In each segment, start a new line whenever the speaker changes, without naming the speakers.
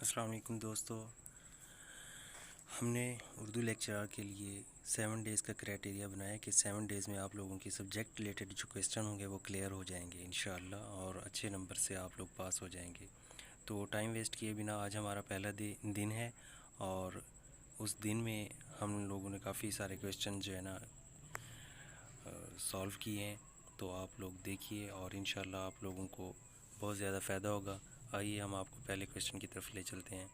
السلام علیکم دوستو، ہم نے اردو لیکچرر کے لیے 7 ڈیز کا کرائٹیریا بنایا کہ 7 ڈیز میں آپ لوگوں کی سبجیکٹ ریلیٹڈ جو کویسچن ہوں گے وہ کلیئر ہو جائیں گے انشاءاللہ، اور اچھے نمبر سے آپ لوگ پاس ہو جائیں گے۔ تو ٹائم ویسٹ کیے بنا آج ہمارا پہلا دن ہے، اور اس دن میں ہم لوگوں نے کافی سارے کویسچن جو ہے نا سالو کیے ہیں، تو آپ لوگ دیکھیے اور انشاءاللہ آپ لوگوں کو بہت زیادہ فائدہ ہوگا۔ آئیے ہم آپ کو پہلے کویسچن کی طرف لے چلتے ہیں۔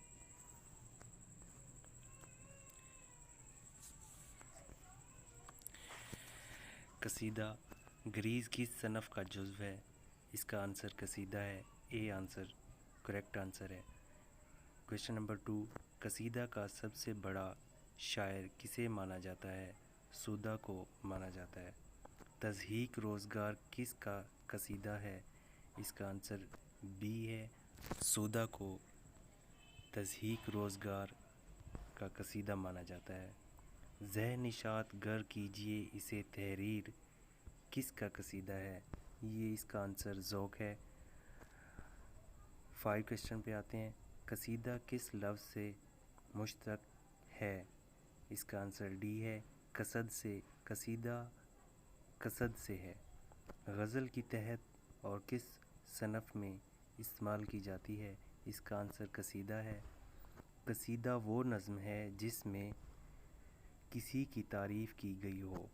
قصیدہ گریز کس صنف کا جزو ہے؟ اس کا آنسر قصیدہ ہے، اے آنسر کریکٹ آنسر ہے۔ کویسچن نمبر 2، قصیدہ کا سب سے بڑا شاعر کسے مانا جاتا ہے؟ سودا کو مانا جاتا ہے۔ تضحیک روزگار کس کا قصیدہ ہے؟ اس کا آنسر بی ہے، سودا کو تضحیک روزگار کا قصیدہ مانا جاتا ہے۔ زہ نشاط گر کیجئے اسے تحریر کس کا قصیدہ ہے؟ یہ اس کا آنسر ذوق ہے۔ 5 کویسچن پہ آتے ہیں۔ قصیدہ کس لفظ سے مشتق ہے؟ اس کا آنسر ڈی ہے، قصد سے۔ قصیدہ قصد سے ہے۔ غزل کی تحت اور کس صنف میں استعمال کی جاتی ہے؟ اس کا آنسر قصیدہ ہے۔ قصیدہ وہ نظم ہے جس میں کسی کی تعریف کی گئی ہو۔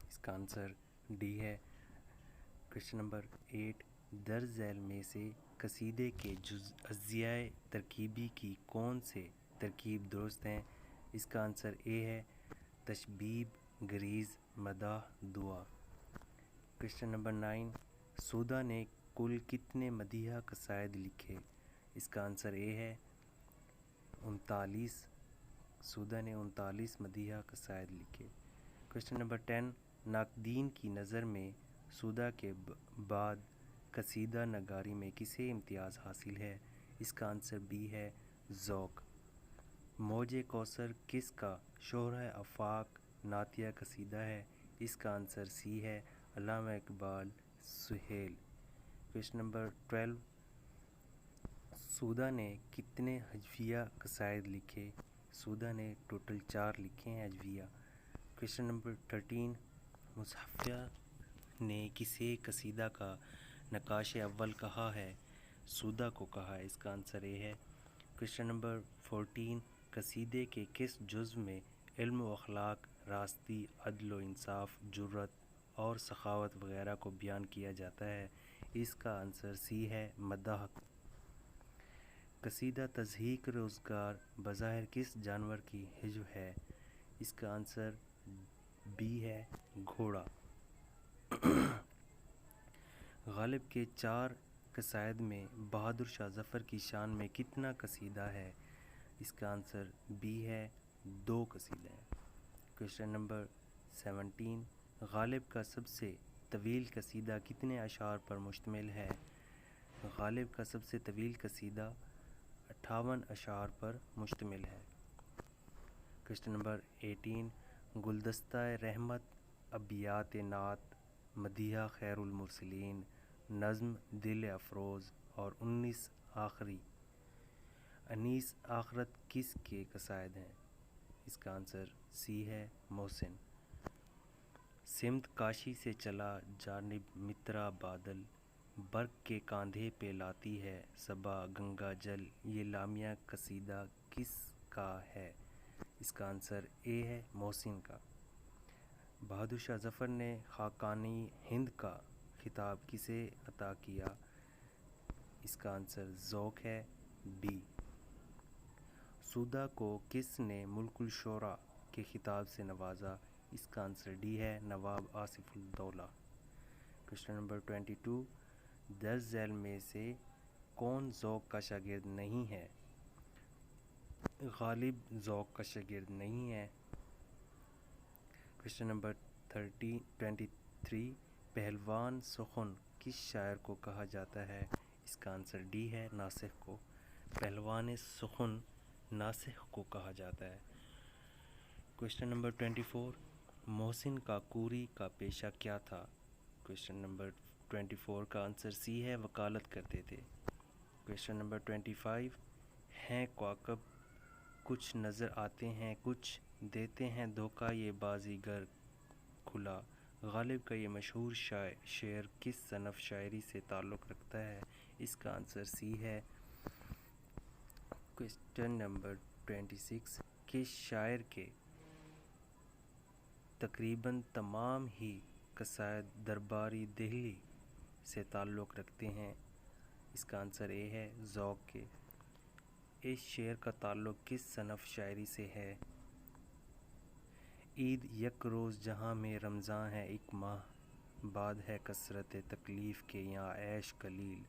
اس کا آنسر ڈی ہے۔ کویسچن نمبر 8، درج ذیل میں سے قصیدے کے اجزائے ترکیبی کی کون سے ترکیب درست ہیں؟ اس کا آنسر اے ہے، تشبیب، غریض، مداح، دعا۔ کویسچن نمبر 9، سودا نے کل کتنے مدیحہ قصائد لکھے؟ اس کا آنسر اے ہے، 39۔ سودا نے 39 مدیحہ قصائد لکھے۔ کویسچن نمبر 10، ناقدین کی نظر میں سودا کے بعد قصیدہ نگاری میں کسے امتیاز حاصل ہے؟ اس کا آنسر بی ہے، ذوق۔ موج کوثر کس کا شرح آفاق نعتیہ قصیدہ ہے؟ اس کا آنسر سی ہے، علامہ اقبال سہیل۔ کویسچن نمبر 12، سودا نے کتنے ہجویہ قصائد لکھے؟ سودا نے ٹوٹل 4 لکھے ہیں ہجویہ۔ کویسچن نمبر 13، مصحفیہ نے کسے قصیدہ کا نقاش اول کہا ہے؟ سودا کو کہا ہے۔ اس کا آنسر اے ہے۔ کویسچن نمبر 14، قصیدے کے کس جزو میں علم و اخلاق، راستی، عدل و انصاف، جرأت اور سخاوت وغیرہ کو بیان کیا جاتا ہے؟ اس کا آنسر سی ہے، مداح۔ قصیدہ تضحیک روزگار بظاہر کس جانور کی ہجو ہے؟ اس کا آنسر بی ہے، گھوڑا۔ غالب کے 4 قصائد میں بہادر شاہ ظفر کی شان میں کتنا قصیدہ ہے؟ اس کا آنسر بی ہے، 2 قصیدہ ہے۔ کویسچن نمبر 17، غالب کا سب سے طویل قصیدہ کتنے اشعار پر مشتمل ہے؟ غالب کا سب سے طویل قصیدہ 58 اشعار پر مشتمل ہے۔ کویسچن نمبر 18، گلدستہ رحمت، ابیات نعت، مدیحہ خیر المرسلین، نظم دل افروز اور انیس آخرت کس کے قصائد ہیں؟ اس کا آنسر سی ہے، محسن۔ سمت کاشی سے چلا جانب مترا بادل، برق کے کاندھے پہ لاتی ہے صبا گنگا جل، یہ لامیہ قصیدہ کس کا ہے؟ اس کا آنسر اے ہے، محسن کا۔ بہادر شاہ ظفر نے خاقانی ہند کا خطاب کسے عطا کیا؟ اس کا آنسر ذوق ہے، بی۔ سودا کو کس نے ملک الشعراء کے خطاب سے نوازا؟ اس کا آنسر ڈی ہے، نواب آصف الدولہ۔ کویسچن نمبر 22، درج ذیل میں سے کون ذوق کا شاگرد نہیں ہے؟ غالب ذوق کا شاگرد نہیں ہے۔ کویسچن نمبر 23، پہلوان سخن کس شاعر کو کہا جاتا ہے؟ اس کا آنسر ڈی ہے، ناسخ کو۔ پہلوان سخن ناسخ کو کہا جاتا ہے۔ کویسچن نمبر 24، محسن کاکوری کا پیشہ کیا تھا؟ کویسچن نمبر 24 کا آنسر سی ہے، وکالت کرتے تھے۔ کویشچن نمبر 25 ہیں کواکب کچھ نظر آتے ہیں کچھ دیتے ہیں دھوکہ یہ بازیگر کھلا غالب کا یہ مشہور شعر کس صنف شاعری سے تعلق رکھتا ہے؟ اس کا آنسر سی ہے۔ کویشچن نمبر 26 کس شاعر کے تقریباً تمام ہی قصائد درباری دہلی سے تعلق رکھتے ہیں؟ اس کا آنسر اے ہے ذوق کے۔ اس شعر کا تعلق کس صنف شاعری سے ہے؟ عید یک روز جہاں میں رمضاں ہے ایک ماہ بعد ہے کثرت تکلیف کے یہاں عیش قلیل۔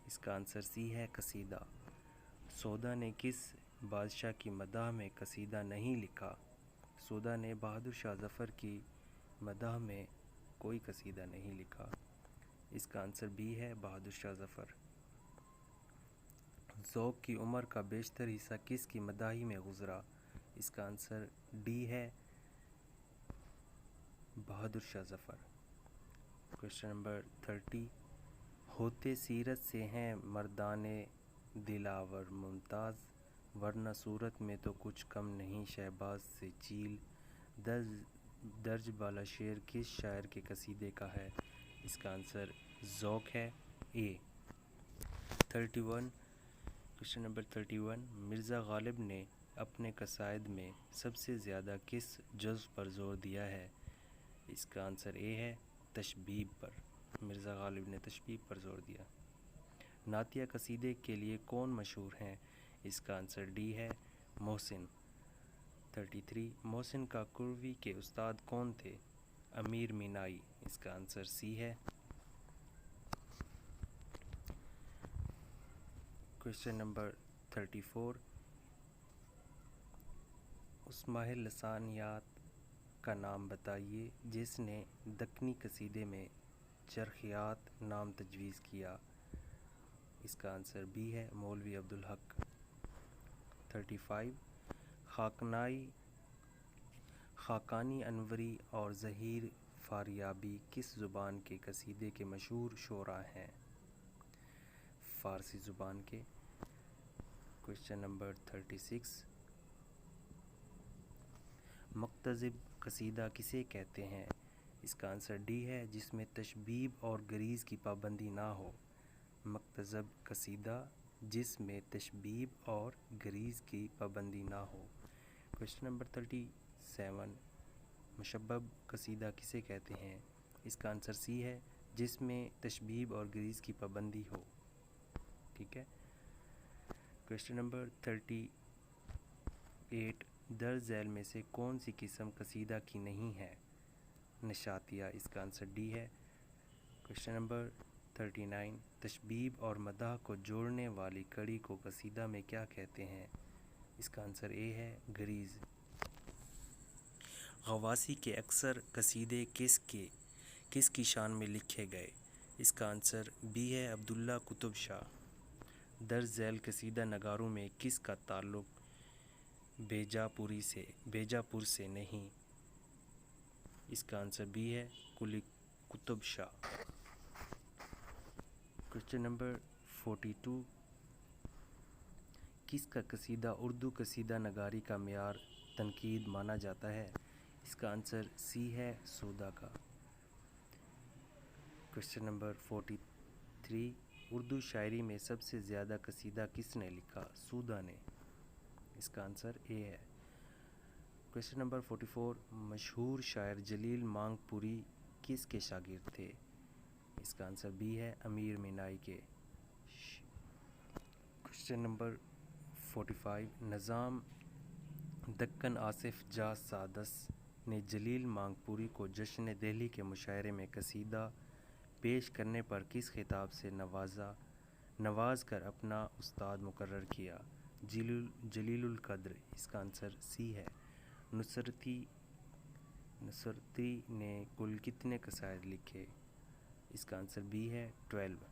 اس کا آنسر سی ہے قصیدہ۔ سودا نے کس بادشاہ کی مدح میں قصیدہ نہیں لکھا؟ سودا نے بہادر شاہ ظفر کی مدح میں کوئی قصیدہ نہیں لکھا۔ اس کا آنسر بی ہے بہادر شاہ ظفر۔ ذوق کی عمر کا بیشتر حصہ کس کی مداحی میں گزرا؟ اس کا آنسر ڈی ہے بہادر شاہ ظفر۔ کویشچن نمبر 30 ہوتے سیرت سے ہیں مردان دلاور ممتاز ورنہ صورت میں تو کچھ کم نہیں شہباز سے چیل درج بالا شعر کس شاعر کے قصیدے کا ہے؟ اس کا آنسر ذوق ہے اے۔ 31 کویشچن نمبر 31 مرزا غالب نے اپنے قصائد میں سب سے زیادہ کس جزو پر زور دیا ہے؟ اس کا آنسر اے ہے تشبیب پر۔ مرزا غالب نے تشبیب پر زور دیا۔ نعتیہ قصیدے کے لیے کون مشہور ہیں؟ اس کا آنسر ڈی ہے محسن۔ 33 محسن کاکوری کے استاد کون تھے؟ امیر مینائی۔ اس کا آنسر سی ہے۔ کویشچن نمبر 34 اس ماہر لسانیات کا نام بتائیے جس نے دکنی قصیدے میں چرخیات نام تجویز کیا۔ اس کا آنسر بی ہے مولوی عبدالحق۔ 35 خاقانی انوری اور ظہیر فاریابی کس زبان کے قصیدے کے مشہور شعراء ہیں؟ فارسی زبان کے۔ کویشچن نمبر 36 مقتضب قصیدہ کسے کہتے ہیں؟ اس کا آنسر ڈی ہے جس میں تشبیب اور گریز کی پابندی نہ ہو۔ مقتضب قصیدہ جس میں تشبیب اور گریز کی پابندی نہ ہو۔ کویشچن نمبر 37 مشبب قصیدہ کسے کہتے ہیں؟ اس کا آنسر سی ہے جس میں تشبیب اور گریز کی پابندی ہو۔ ٹھیک ہے۔ کویشچن نمبر 38 درج ذیل میں سے کون سی قسم قصیدہ کی نہیں ہے؟ نشاطیہ۔ اس کا آنسر ڈی ہے۔ کویشچن نمبر 39 تشبیب اور مدح کو جوڑنے والی کڑی کو قصیدہ میں کیا کہتے ہیں؟ اس کا آنسر اے ہے گریز۔ غواصی کے اکثر قصیدے کس کی شان میں لکھے گئے؟ اس کا آنسر بی ہے عبداللہ قطب شاہ۔ درج ذیل قصیدہ نگاروں میں کس کا تعلق بیجاپور سے نہیں؟ اس کا آنسر بی ہے قلی قطب شاہ۔ کویشچن نمبر 42 کس کا قصیدہ اردو قصیدہ نگاری کا معیار تنقید مانا جاتا ہے؟ اس کا آنسر سی ہے سودا کا۔ کویشچن نمبر 43 اردو شاعری میں سب سے زیادہ قصیدہ کس نے لکھا؟ سودا نے۔ اس کا آنسر اے ہے۔ کویشچن نمبر 44 مشہور شاعر جلیل مانگ پوری کس کے شاگرد تھے؟ اس کا آنسر بی ہے امیر مینائی کے۔ کویشچن نمبر 45 نظام دکن آصف جاہ سادس نے جلیل مانگ پوری کو جشن دہلی کے مشاعرے میں قصیدہ پیش کرنے پر کس خطاب سے نواز کر اپنا استاد مقرر کیا؟ جلیل القدر۔ اس کا آنسر سی ہے۔ نصرتی نے کل کتنے قصائد لکھے؟ اس کا آنسر بی ہے 12۔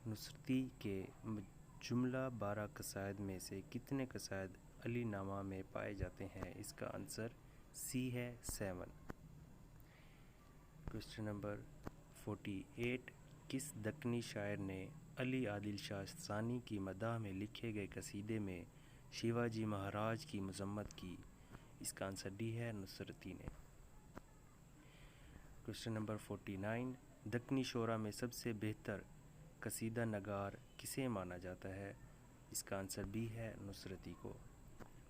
نصرتی کے جملہ 12 قصائد میں سے کتنے قصائد علی نامہ میں پائے جاتے ہیں؟ اس کا آنسر سی ہے 7۔ کویشچن نمبر 48 کس دکنی شاعر نے علی عادل شاہ ثانی کی مداح میں لکھے گئے قصیدے میں شیوا جی مہاراج کی مذمت کی؟ اس کا آنسر ڈی ہے نصرتی نے۔ کوشچن نمبر 49، دکنی شعراء میں سب سے بہتر قصیدہ نگار کسے مانا جاتا ہے؟ اس کا آنسر بی ہے نصرتی کو۔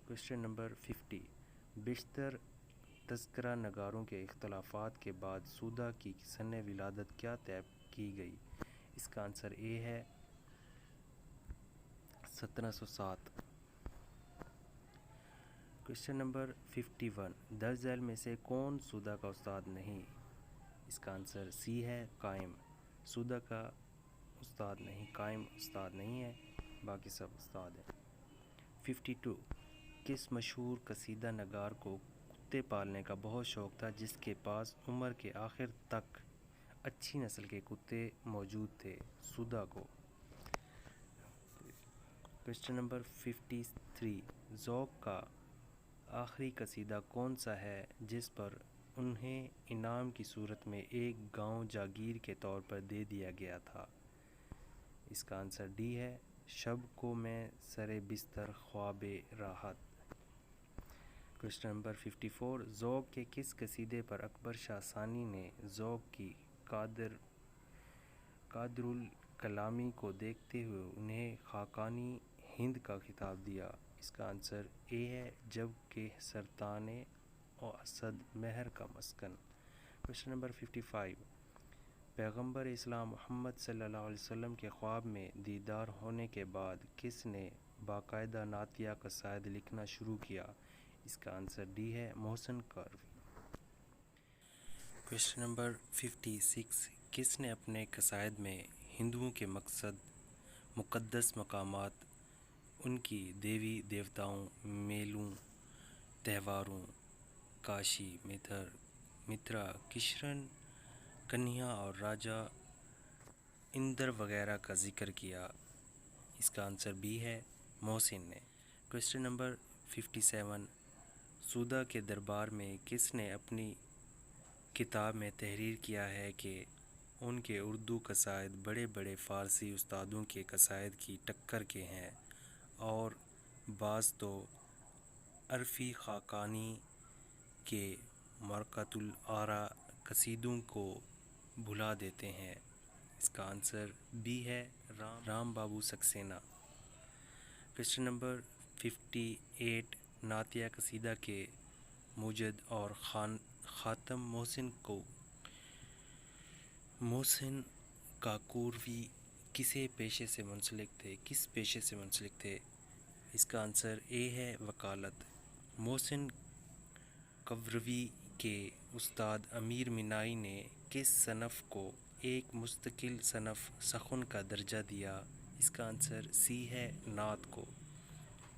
کوشچن نمبر 50، بیشتر تذکرہ نگاروں کے اختلافات کے بعد سودا کی سنِ ولادت کیا طے کی گئی؟ اس کا آنسر اے ہے 1707۔ کوشچن نمبر 51، درج ذیل میں سے کون سودا کا استاد نہیں؟ اس کا آنسر سی ہے قائم۔ سودا کا استاد نہیں، قائم استاد نہیں ہے، باقی سب استاد ہیں۔ 52، کس مشہور قصیدہ نگار کو کتے پالنے کا بہت شوق تھا جس کے پاس عمر کے آخر تک اچھی نسل کے کتے موجود تھے؟ سودا کو۔ کوشچن نمبر 53، ذوق کا آخری قصیدہ کون سا ہے جس پر انہیں انعام کی صورت میں ایک گاؤں جاگیر کے طور پر دے دیا گیا تھا؟ اس کا آنسر ڈی ہے شب کو میں سر بستر خواب راحت۔ کوشچن نمبر 54، ذوق کے کس قصیدے پر اکبر شاہ ثانی نے ذوق کی قادر الکلامی کو دیکھتے ہوئے انہیں خاقانی ہند کا خطاب دیا؟ اس کا آنسر اے ہے جب کہ سرطان و اسد مہر کا مسکن۔ کوشچن نمبر 55، پیغمبر اسلام محمد صلی اللہ علیہ وسلم کے خواب میں دیدار ہونے کے بعد کس نے باقاعدہ نعتیہ قصائد لکھنا شروع کیا؟ اس کا آنسر ڈی ہے محسن کاروی۔ کوشچن نمبر 56، کس نے اپنے قصائد میں ہندوؤں کے مقدس مقامات، ان کی دیوی دیوتاؤں، میلوں، تہواروں، کاشی، متھرا، کشن کنہیا اور راجا اندر وغیرہ کا ذکر کیا؟ اس کا آنسر بی ہے محسن نے۔ کوشچن نمبر 57، سودا کے دربار میں کس نے اپنی کتاب میں تحریر کیا ہے کہ ان کے اردو قصائد بڑے بڑے فارسی استادوں کے قصائد کی ٹکر کے ہیں اور بعض تو عرفی خاقانی کے مرقۃ الآراء قصیدوں کو بھلا دیتے ہیں؟ اس کا آنسر بی ہے رام بابو سکسینہ۔ کوشچن نمبر 58، نعتیہ قصیدہ کے موجد اور خاتم محسن کاکوروی کس پیشے سے منسلک تھے؟ اس کا آنسر اے ہے وکالت۔ محسن کاکوروی کے استاد امیر مینائی نے کس صنف کو ایک مستقل صنف سخن کا درجہ دیا؟ اس کا آنسر سی ہے نعت کو۔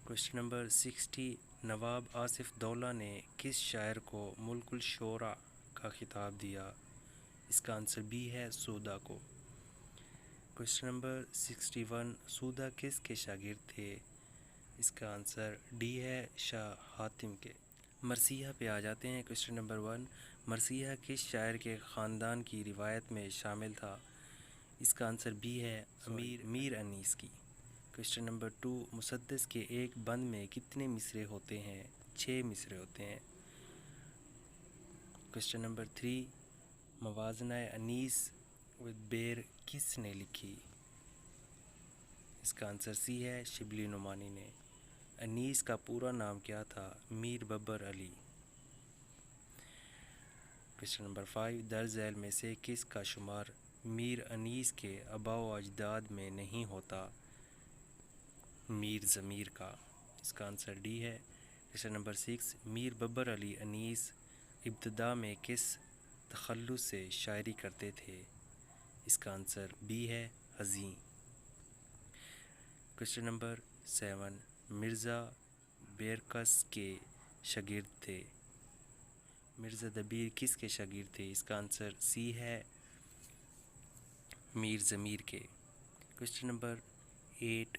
کوشچن نمبر 60، نواب آصف دولہ نے کس شاعر کو ملک الشعراء کا خطاب دیا؟ اس کا آنسر بی ہے سودا کو۔ کوشچن نمبر 61، سودا کس کے شاگرد تھے؟ اس کا آنسر ڈی ہے شاہ حاتم کے۔ مرثیہ پہ آ جاتے ہیں۔ کوشچن نمبر 1، مرثیہ کس شاعر کے خاندان کی روایت میں شامل تھا؟ اس کا آنسر بی ہے میر انیس کی۔ کوشچن نمبر 2، مسدس کے ایک بند میں کتنے مصرعے ہوتے ہیں؟ 6 مصرعے ہوتے ہیں۔ کوشچن نمبر 3، موازنہ انیس بیر کس نے لکھی؟ اس کا آنسر سی ہے شبلی نعمانی نے۔ انیس کا پورا نام کیا تھا؟ میر ببر علی۔ کوشچن نمبر 5، درج ذیل میں سے کس کا شمار میر انیس کے آباء و اجداد میں نہیں ہوتا؟ میر ضمیر کا۔ اس کا آنسر ڈی ہے۔ کوشچن نمبر 6، میر ببر علی انیس ابتدا میں کس تخلص سے شاعری کرتے تھے؟ اس کا آنسر بی ہے حزین۔ کوشچن نمبر 7، مرزا بیرکس کے شاگرد تھے؟ مرزا دبیر کس کے شاگرد تھے؟ اس کا آنسر سی ہے میر ضمیر کے۔ کوشچن نمبر 8،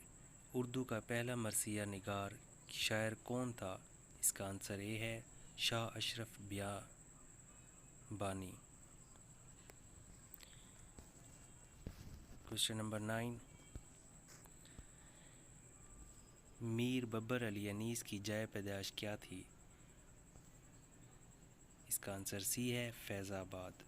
اردو کا پہلا مرثیہ نگار شاعر کون تھا؟ اس کا آنسر اے ہے شاہ اشرف بیابانی۔ کوشچن نمبر 9، میر ببر علی انیس کی جائے پیدائش کیا تھی؟ اس کا آنسر سی ہے فیض آباد۔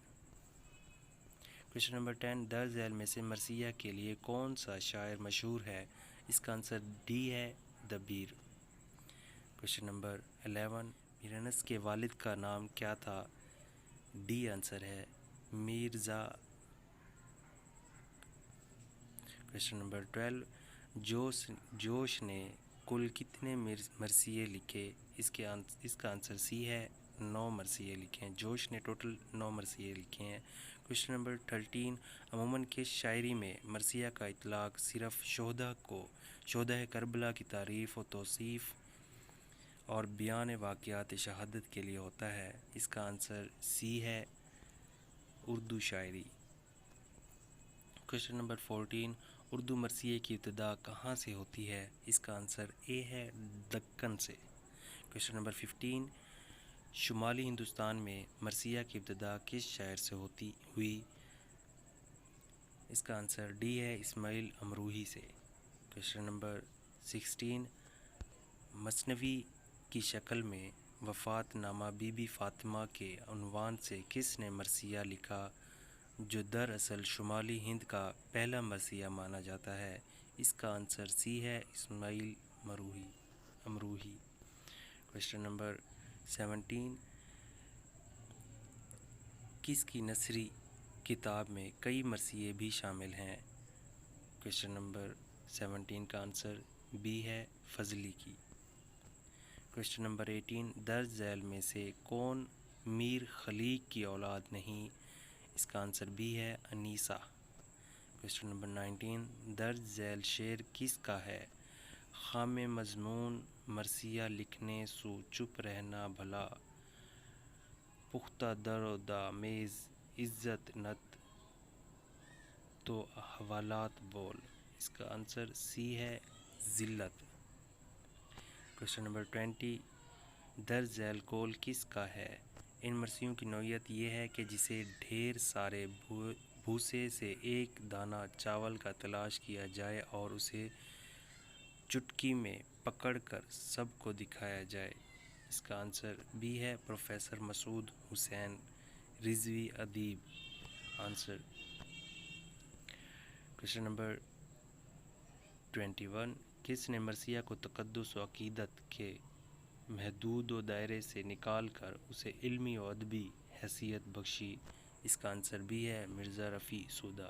کوشچن نمبر 10، درج ذیل میں سے مرثیہ کے لیے کون سا شاعر مشہور ہے؟ اس کا آنسر ڈی ہے دبیر۔ کوشچن نمبر 11، میر انس کے والد کا نام کیا تھا؟ ڈی آنسر ہے میرزا۔ کوشچن نمبر 12، جوش نے کل کتنے مرثیے لکھے؟ اس کا آنسر سی ہے 9 مرثیے لکھے ہیں۔ جوش نے ٹوٹل 9 مرثیے لکھے ہیں۔ کوشچن نمبر 13، عموماً کس شاعری میں مرثیہ کا اطلاق صرف شہدائے کربلا کی تعریف و توصیف اور بیان واقعات شہادت کے لیے ہوتا ہے؟ اس کا آنسر سی ہے اردو شاعری۔ کوشچن نمبر 14، اردو مرثیے کی ابتدا کہاں سے ہوتی ہے؟ اس کا آنسر اے ہے دکن سے۔ کوشچن نمبر 15، شمالی ہندوستان میں مرثیہ کی ابتدا کس شاعر سے ہوئی؟ اس کا آنسر ڈی ہے اسماعیل امروہی سے۔ کوشچن نمبر 16، مثنوی کی شکل میں وفات نامہ بی بی فاطمہ کے عنوان سے کس نے مرثیہ لکھا جو دراصل شمالی ہند کا پہلا مرثیہ مانا جاتا ہے؟ اس کا آنسر سی ہے اسماعیل امروہی۔ کوشچن نمبر 17، کس کی نثری کتاب میں کئی مرثیے بھی شامل ہیں؟ کوشچن نمبر 17 کا آنسر بی ہے فضلی کی۔ کوشچن نمبر 18، درج ذیل میں سے کون میر خلیق کی اولاد نہیں؟ اس کا آنسر بی ہے انیسہ۔ کوشچن نمبر 19، درج ذیل شعر کس کا ہے؟ خام مضمون مرثیہ لکھنے سو چپ رہنا بھلا، پختہ در و دامیز عزت نت تو حوالات بول۔ اس کا آنسر سی ہے ذلت۔ کوشچن نمبر 20، درج ذیل قول کس کا ہے؟ ان مرثیوں کی نوعیت یہ ہے کہ جسے ڈھیر سارے بھوسے سے ایک دانہ چاول کا تلاش کیا جائے اور اسے چٹکی میں پکڑ کر سب کو دکھایا جائے۔ اس کا آنسر بی ہے پروفیسر مسعود حسین رضوی ادیب آنسر۔ کوشچن نمبر 21، کس نے مرثیہ کو تقدس و عقیدت کے محدود و دائرے سے نکال کر اسے علمی و ادبی حیثیت بخشی؟ اس کا آنسر بھی ہے مرزا رفیع سودہ۔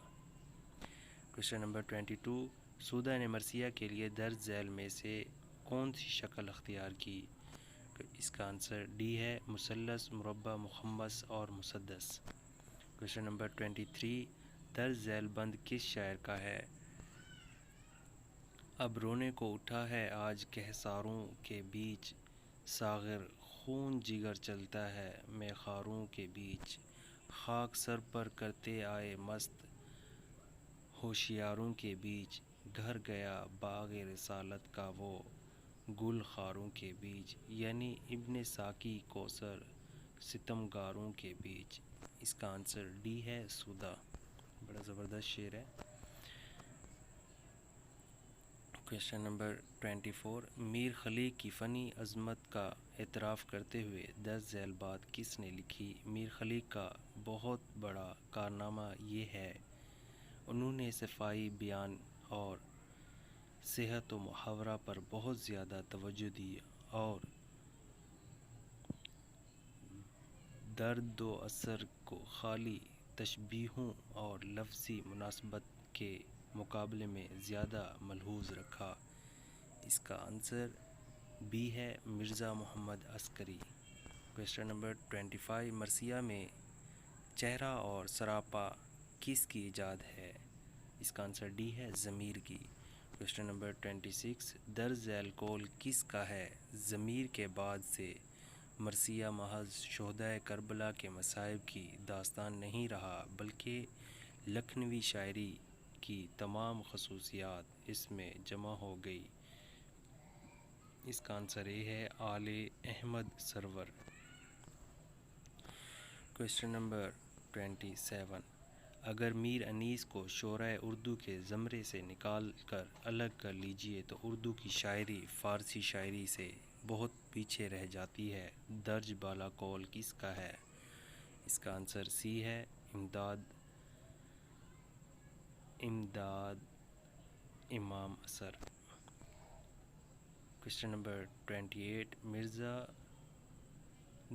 کوشچن نمبر 22، سودہ نے مرثیہ کے لیے درج ذیل میں سے کون سی شکل اختیار کی؟ اس کا آنسر ڈی ہے مثلث، مربع، مخمس اور مسدس۔ کوشچن نمبر 23، درج ذیل بند کس شاعر کا ہے؟ اب رونے کو اٹھا ہے آج کہساروں کے بیچ، ساغر خون جگر چلتا ہے میخاروں کے بیچ، خاک سر پر کرتے آئے مست ہوشیاروں کے بیچ، گھر گیا باغ رسالت کا وہ گل خاروں کے بیچ، یعنی ابن ساقی کوثر ستم گاروں کے بیچ۔ اس کا آنسر ڈی ہے سودہ۔ بڑا زبردست شعر ہے۔ کوشچن نمبر 24، میر خلیق کی فنی عظمت کا اعتراف کرتے ہوئے درج ذیل بات کس نے لکھی؟ میر خلیق کا بہت بڑا کارنامہ یہ ہے انہوں نے صفائی بیان اور صحت و محاورہ پر بہت زیادہ توجہ دی اور درد و اثر کو خالی تشبیہوں اور لفظی مناسبت کے مقابلے میں زیادہ ملحوظ رکھا۔ اس کا آنسر بی ہے مرزا محمد عسکری۔ کوشچن نمبر 25، مرثیہ میں چہرہ اور سراپا کس کی ایجاد ہے؟ اس کا آنسر ڈی ہے ضمیر کی۔ کوشچن نمبر 26، درج ذیل قول کس کا ہے؟ ضمیر کے بعد سے مرثیہ محض شہدائے کربلا کے مصائب کی داستان نہیں رہا بلکہ لکھنوی شاعری کی تمام خصوصیات اس میں جمع ہو گئی۔ اس کا آنسر اے ہے آل احمد سرور۔ کوشچن نمبر 27، اگر میر انیس کو شعراء اردو کے زمرے سے نکال کر الگ کر لیجئے تو اردو کی شاعری فارسی شاعری سے بہت پیچھے رہ جاتی ہے۔ درج بالا قول کس کا ہے؟ اس کا آنسر سی ہے، امداد امام اثر۔ کوشچن نمبر 28، مرزا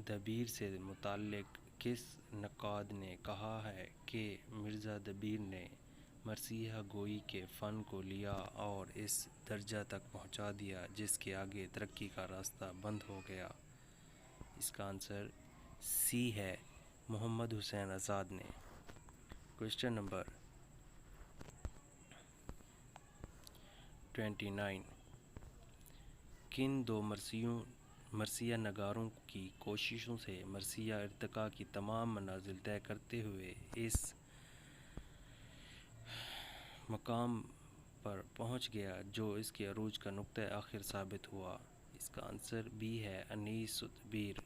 دبیر سے متعلق کس نقاد نے کہا ہے کہ مرزا دبیر نے مرثیہ گوئی کے فن کو لیا اور اس درجہ تک پہنچا دیا جس کے آگے ترقی کا راستہ بند ہو گیا؟ اس کا آنسر سی ہے، محمد حسین آزاد نے۔ کوشچن نمبر 29، کن دو مرثیہ نگاروں کی کوششوں سے مرثیہ ارتقاء کی تمام منازل طے کرتے ہوئے اس مقام پر پہنچ گیا جو اس کے عروج کا نقطہ آخر ثابت ہوا؟ اس کا آنسر بی ہے، انیس دبیر۔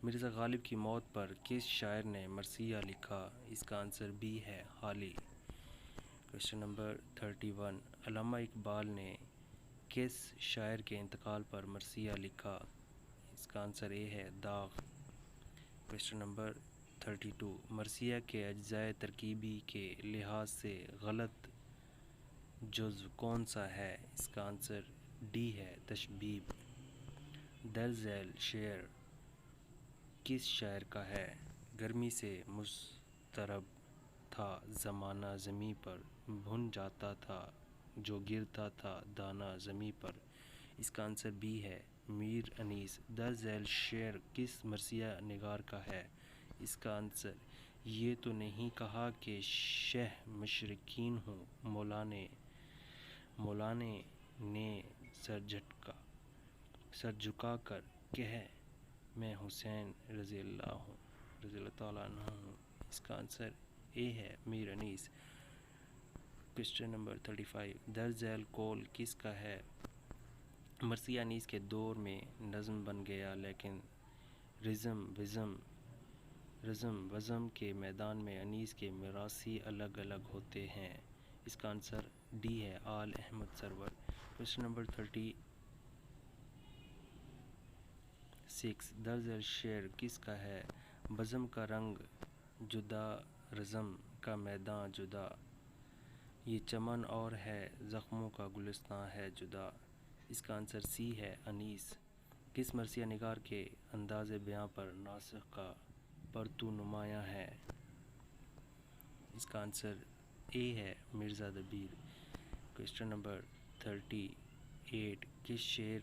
مرزا غالب کی موت پر کس شاعر نے مرثیہ لکھا؟ اس کا آنسر بی ہے، حالی۔ کوشچن نمبر 31، علامہ اقبال نے کس شاعر کے انتقال پر مرثیہ لکھا؟ اس کا آنسر اے ہے، داغ۔ کوشچن نمبر 32، مرثیہ کے اجزائے ترکیبی کے لحاظ سے غلط جزو کون سا ہے؟ اس کا آنسر ڈی ہے، تشبیب۔ درج ذیل شعر کس شاعر کا ہے؟ گرمی سے مضطرب تھا زمانہ زمیں پر، بھن جاتا تھا جو گرتا تھا دانہ زمیں پر۔ اس کا آنسر بی ہے، میر انیس۔ درج ذیل شعر کس مرثیہ نگار کا ہے؟ اس کا آنسر یہ تو نہیں کہا کہ شہ مشرقین ہوں، مولانے نے سر جھکا کر کہہ میں حسین رضی اللہ تعالیٰ عنہ ہوں۔ اس کا آنسر اے ہے، میر انیس۔ کوشچن نمبر 35، درج ذیل قول کس کا ہے؟ مرثیہ انیس کے دور میں نظم بن گیا لیکن رزم وزم کے میدان میں انیس کے میراثی الگ الگ ہوتے ہیں۔ اس کا آنسر ڈی ہے، آل احمد سرور۔ کوشچن نمبر 36، درج ذیل شعر کس کا ہے؟ بزم کا رنگ جدا رزم کا میداں جدا، یہ چمن اور ہے زخموں کا گلستاں ہے جدا۔ اس کا آنسر سی ہے، انیس۔ کس مرثیہ نگار کے انداز بیاں پر ناسخ کا پرتو نمایاں ہے؟ اس کا آنسر اے ہے، مرزا دبیر۔ کوشچن نمبر 38، کس شعر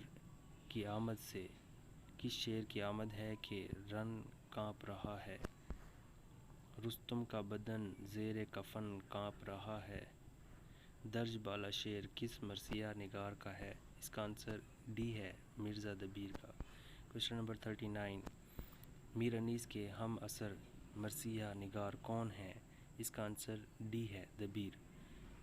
کی آمد ہے کہ رن کانپ رہا ہے؟ رستم کا بدن زیر کفن کانپ رہا ہے۔ درج بالا شعر کس مرثیہ نگار کا ہے؟ اس کا آنسر ڈی ہے، مرزا دبیر کا۔ کوشچن نمبر 39، میر انیس کے ہم عصر مرثیہ نگار کون ہیں؟ اس کا آنسر ڈی ہے، دبیر۔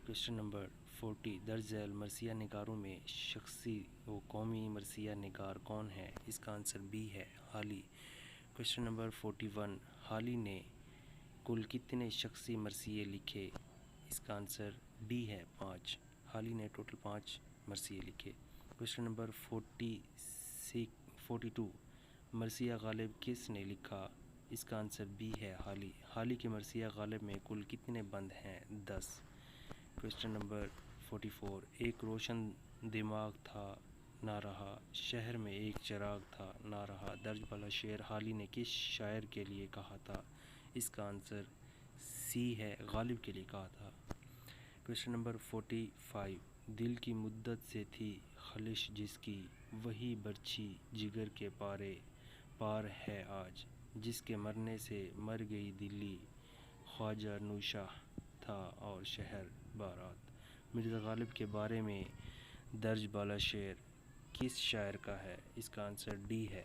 کوشچن نمبر 40، درج ذیل مرثیہ نگاروں میں شخصی و قومی مرثیہ نگار کون ہیں؟ اس کا آنسر بی ہے، حالی۔ کوشچن نمبر 41، حالی نے کل کتنے شخصی مرثیے لکھے؟ اس کا آنسر ڈی ہے، 5۔ حالی نے ٹوٹل 5 مرثیے لکھے۔ کوشچن نمبر 42، مرثیہ غالب کس نے لکھا؟ اس کا آنسر بی ہے، حالی۔ حالی کے مرثیہ غالب میں کل کتنے بند ہیں؟ 10۔ کوشچن نمبر 44، ایک روشن دماغ تھا نہ رہا، شہر میں ایک چراغ تھا نہ رہا۔ درج بالا شعر حالی نے کس شاعر کے لیے کہا تھا؟ اس کا آنسر سی ہے، غالب کے لیے کہا تھا۔ کوشچن نمبر 45، دل کی مدت سے تھی خلش جس کی، وہی برچھی جگر کے پار ہے آج، جس کے مرنے سے مر گئی دلی، خواجہ نوشاہ تھا اور شہر بارات۔ مرزا غالب کے بارے میں درج بالا شعر کس شاعر کا ہے؟ اس کا آنسر ڈی ہے،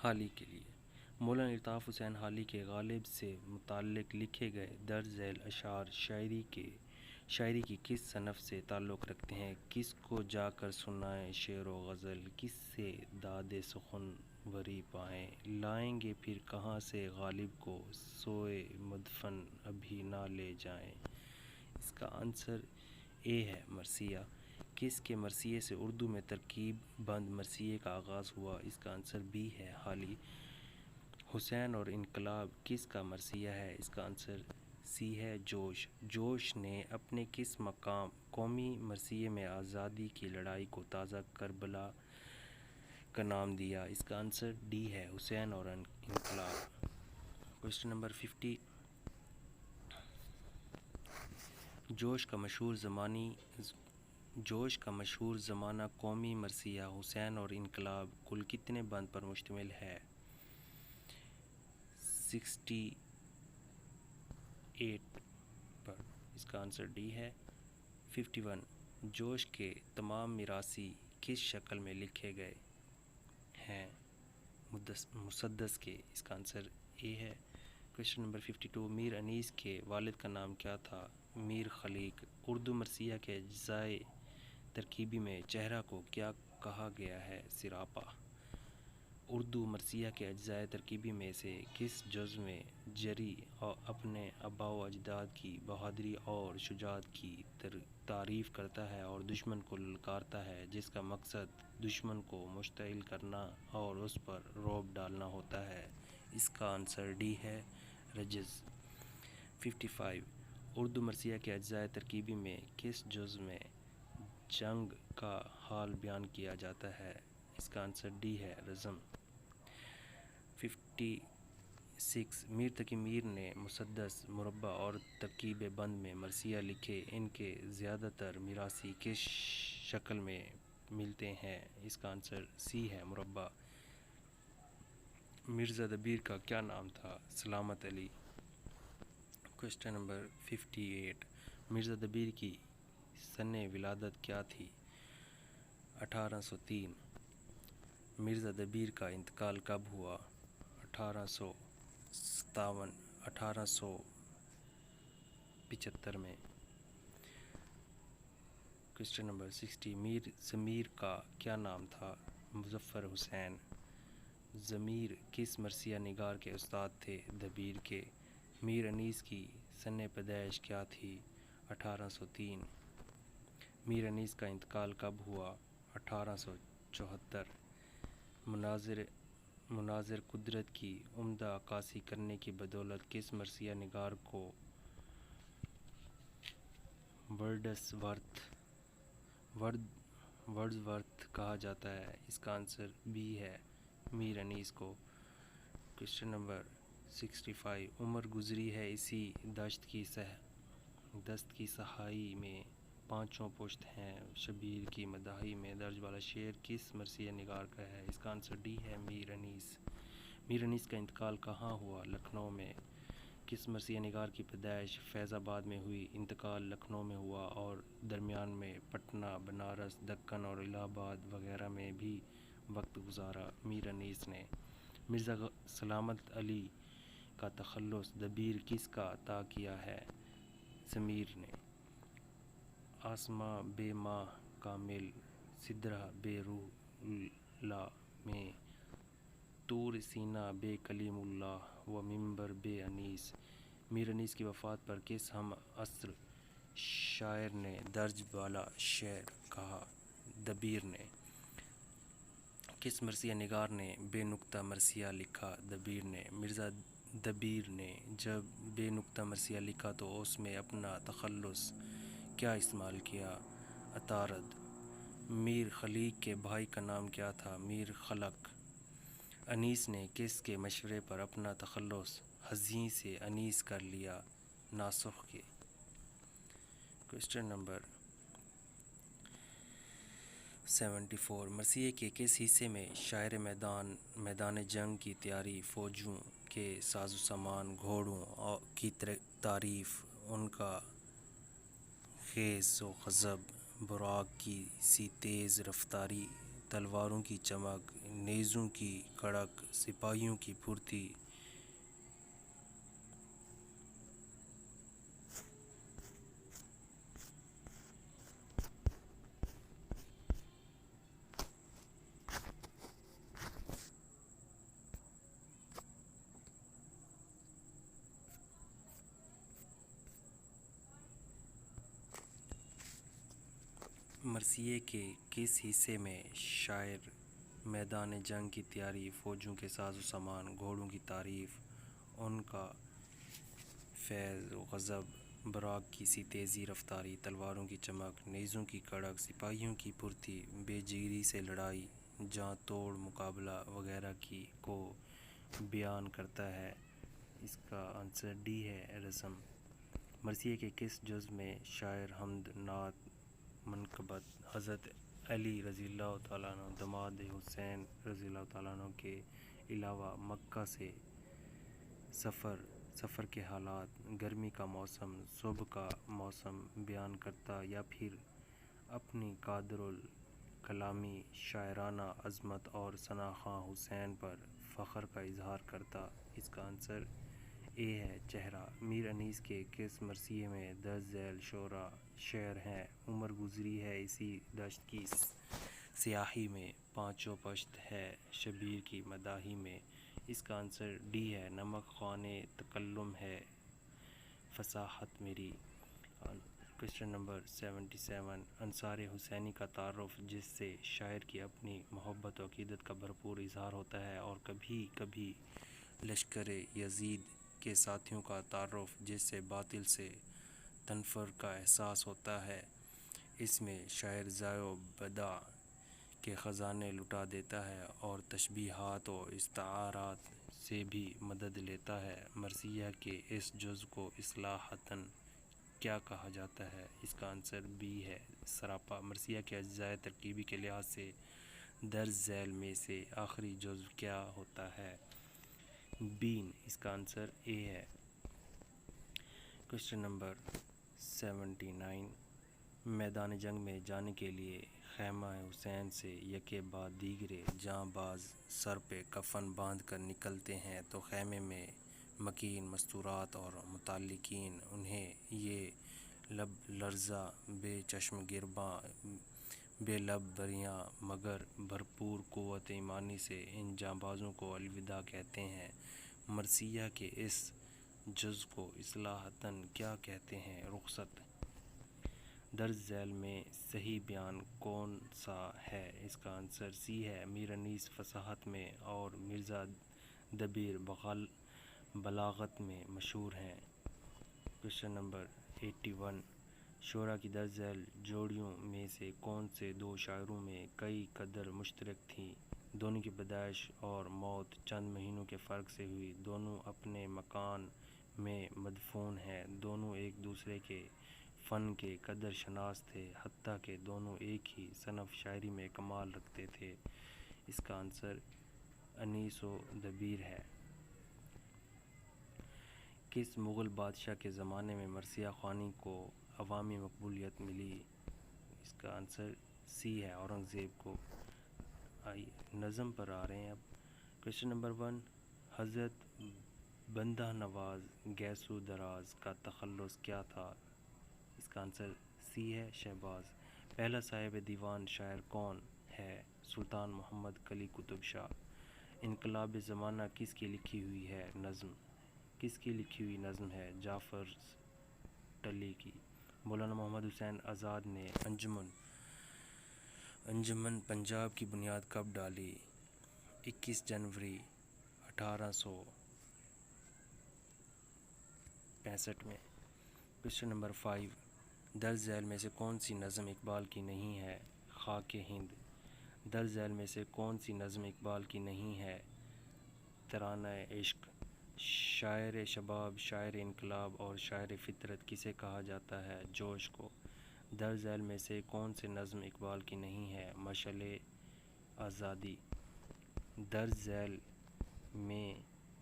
حالی کے لیے۔ مولانا الطاف حسین حالی کے غالب سے متعلق لکھے گئے درج ذیل اشعار شاعری کی کس صنف سے تعلق رکھتے ہیں؟ کس کو جا کر سنائیں شعر و غزل، کس سے داد سخن وری پائیں، لائیں گے پھر کہاں سے غالب کو، سوئے مدفن ابھی نہ لے جائیں۔ اس کا آنسر اے ہے مرثیہ۔ کس کے مرثیے سے اردو میں ترکیب بند مرثیے کا آغاز ہوا؟ اس کا آنسر بی ہے حالی۔ حسین اور انقلاب کس کا مرثیہ ہے؟ اس کا آنسر سی ہے جوش۔ جوش نے اپنے کس قومی مرثیے میں آزادی کی لڑائی کو تازہ کربلا کا نام دیا؟ اس کا آنسر ڈی ہے حسین اور انقلاب۔ کوسچن نمبر 50، جوش کا مشہور زمانہ قومی مرثیہ حسین اور انقلاب کل کتنے بند پر مشتمل ہے؟ 68 پر۔ اس کا آنسر ڈی ہے 51۔ جوش کے تمام میراثی کس شکل میں لکھے گئے ہیں؟ مسدس کے۔ اس کا آنسر اے ہے۔ کوسچن نمبر 52، میر انیس کے والد کا نام کیا تھا؟ میر خلیق۔ اردو مرثیہ کے اجزائے ترکیبی میں چہرہ کو کیا کہا گیا ہے؟ سراپا۔ اردو مرثیہ کے اجزائے ترکیبی میں سے کس جز میں جری اپنے آباء و اجداد کی بہادری اور شجاعت کی تعریف کرتا ہے اور دشمن کو للکارتا ہے، جس کا مقصد دشمن کو مشتعل کرنا اور اس پر رعب ڈالنا ہوتا ہے؟ اس کا آنسر ڈی ہے رجز۔ 55، اردو مرثیہ کے اجزائے ترکیبی میں کس جز میں جنگ کا حال بیان کیا جاتا ہے؟ اس کا آنسر ڈی ہے رزم۔ 56، میر تقی میر نے مسدس، مربع اور ترکیب بند میں مرثیہ لکھے، ان کے زیادہ تر میراثی کس شکل میں ملتے ہیں؟ اس کا آنسر سی ہے مربع۔ مرزا دبیر کا کیا نام تھا؟ سلامت علی۔ کوسچن نمبر 58، مرزا دبیر کی سنِ ولادت کیا تھی؟ 1803۔ مرزا دبیر کا انتقال کب ہوا؟ 1875 میں۔ کوسچن نمبر 60، میر ضمیر کا کیا نام تھا؟ مظفر حسین۔ ضمیر کس مرثیہ نگار کے استاد تھے؟ دبیر کے۔ میر انیس کی سنِ پیدائش کیا تھی؟ 1803۔ میر انیس کا انتقال کب ہوا؟ 1874۔ مناظر قدرت کی عمدہ عکاسی کرنے کی بدولت کس مرثیہ نگار کو ورڈزورتھ کہا جاتا ہے؟ اس کا آنسر بی ہے میر انیس کو۔ کوسچن نمبر 65، عمر گزری ہے اسی دشت کی صحائی میں، پانچوں پشت ہیں شبیر کی مداحی میں درج والا شعر کس مرثیہ نگار کا ہے؟ اس کا آنسر ڈی ہے میر انیس۔ میر انیس کا انتقال کہاں ہوا؟ لکھنؤ میں۔ کس مرثیہ نگار کی پیدائش فیض آباد میں ہوئی، انتقال لکھنؤ میں ہوا اور درمیان میں پٹنہ، بنارس، دکن اور الہ آباد وغیرہ میں بھی وقت گزارا؟ میر انیس نے۔ مرزا سلامت علی کا تخلص دبیر کس کا عطا کیا ہے؟ ضمیر نے۔ آسماں بے ماہ کامل، سدرہ بے روح اللہ میں، طور سینہ بے کلیم اللہ و منبر بے انیس۔ میر انیس کی وفات پر کس ہم عصر شاعر نے درج والا شعر کہا؟ دبیر نے۔ کس مرثیہ نگار نے بے نقطہ مرثیہ لکھا؟ دبیر نے۔ مرزا دبیر نے جب بے نقطہ مرثیہ لکھا تو اس میں اپنا تخلص کیا استعمال کیا؟ عطارد۔ میر خلیق کے بھائی کا نام کیا تھا؟ میر خلق۔ انیس نے کس کے مشورے پر اپنا تخلص حزیں سے انیس کر لیا؟ ناسخ کے۔ کوسچن نمبر 74، مرثیے کے کس حصے میں شاعر میدان جنگ کی تیاری، فوجوں کے ساز و سامان، گھوڑوں کی تعریف، ان کا خیز و خزب، براق کی سی تیز رفتاری، تلواروں کی چمک، نیزوں کی کڑک، سپاہیوں کی پھرتی؟ مرثیے کے کس حصے میں شاعر میدان جنگ کی تیاری، فوجوں کے ساز و سامان، گھوڑوں کی تعریف، ان کا فیض و غضب، براق کی سی تیزی رفتاری، تلواروں کی چمک، نیزوں کی کڑک، سپاہیوں کی پھرتی، بے جگری سے لڑائی، جاں توڑ مقابلہ وغیرہ کی کو بیان کرتا ہے؟ اس کا آنسر ڈی ہے، رسم۔ مرثیے کے کس جز میں شاعر حمد، نعت، منقبت حضرت علی رضی اللہ تعالیٰ عنہ، داماد حسین رضی اللہ تعالیٰ عنہ کے علاوہ مکہ سے سفر کے حالات، گرمی کا موسم، صبح کا موسم بیان کرتا، یا پھر اپنی قادر الکلامی شاعرانہ عظمت اور ثنا خواں حسین پر فخر کا اظہار کرتا؟ اس کا آنسر اے ہے، چہرہ۔ میر انیس کے کس مرثیے میں درج ذیل شعر ہیں؟ عمر گزری ہے اسی دشت کی سیاہی میں، پانچوں پشت ہے شبیر کی مداحی میں۔ اس کا آنسر ڈی ہے، نمک خوانِ تکلم ہے فصاحت میری۔ کوسچن نمبر 77، انصار حسینی کا تعارف، جس سے شاعر کی اپنی محبت و عقیدت کا بھرپور اظہار ہوتا ہے، اور کبھی کبھی لشکر یزید کے ساتھیوں کا تعارف، جس سے باطل سے تنفر کا احساس ہوتا ہے۔ اس میں شاعر ضیاء و بدع کے خزانے لٹا دیتا ہے اور تشبیہات و استعارات سے بھی مدد لیتا ہے۔ مرثیہ کے اس جز کو اصطلاحاً کیا کہا جاتا ہے؟ اس کا آنسر بی ہے، سراپا۔ مرثیہ کے اجزائے ترکیبی کے لحاظ سے درج ذیل میں سے آخری جزو کیا ہوتا ہے؟ بین۔ اس کا آنسر اے ہے۔ کوسچن نمبر 79، میدان جنگ میں جانے کے لیے خیمہ حسین سے یکے بعد دیگرے جاں باز سر پہ کفن باندھ کر نکلتے ہیں، تو خیمے میں مکین مستورات اور متعلقین انہیں یہ لب لرزاں، بے چشم گرباں، بے لب بریاں مگر بھرپور قوت ایمانی سے ان جانبازوں کو الوداع کہتے ہیں۔ مرثیہ کے اس جز کو اصطلاحاً کیا کہتے ہیں؟ رخصت۔ درج ذیل میں صحیح بیان کون سا ہے؟ اس کا آنسر سی ہے، میر انیس فصاحت میں اور مرزا دبیر بلاغت میں مشہور ہیں۔ کوسچن نمبر 81، شعراء کی درج ذیل جوڑیوں میں سے کون سے دو شاعروں میں کئی قدر مشترک تھیں؟ دونوں کی پیدائش اور موت چند مہینوں کے فرق سے ہوئی، دونوں اپنے مکان میں مدفون ہیں، دونوں ایک دوسرے کے فن کے قدر شناس تھے، حتیٰ کہ دونوں ایک ہی صنف شاعری میں کمال رکھتے تھے۔ اس کا آنسر انیس و دبیر ہے۔ کس مغل بادشاہ کے زمانے میں مرثیہ خوانی کو عوامی مقبولیت ملی؟ اس کا آنسر سی ہے، اورنگزیب کو۔ نظم پر آ رہے ہیں اب۔ کوسچن نمبر 1، حضرت بندہ نواز گیسو دراز کا تخلص کیا تھا؟ اس کا آنسر سی ہے، شہباز۔ پہلا صاحب دیوان شاعر کون ہے؟ سلطان محمد قلی قطب شاہ۔ انقلاب زمانہ کس کی لکھی ہوئی ہے نظم؟ کس کی لکھی ہوئی نظم ہے؟ جعفر ٹلی کی۔ مولانا محمد حسین آزاد نے انجمن پنجاب کی بنیاد کب ڈالی؟ 21 جنوری 1865 میں۔ کوسچن نمبر 5، درج ذیل میں سے کون سی نظم اقبال کی نہیں ہے؟ خاک ہند۔ درج ذیل میں سے کون سی نظم اقبال کی نہیں ہے؟ ترانۂ عشق۔ شاعر شباب، شاعر انقلاب اور شاعر فطرت کسے کہا جاتا ہے؟ جوش کو۔ درج ذیل میں سے کون سی نظم اقبال کی نہیں ہے؟ مشعل آزادی۔ درج ذیل میں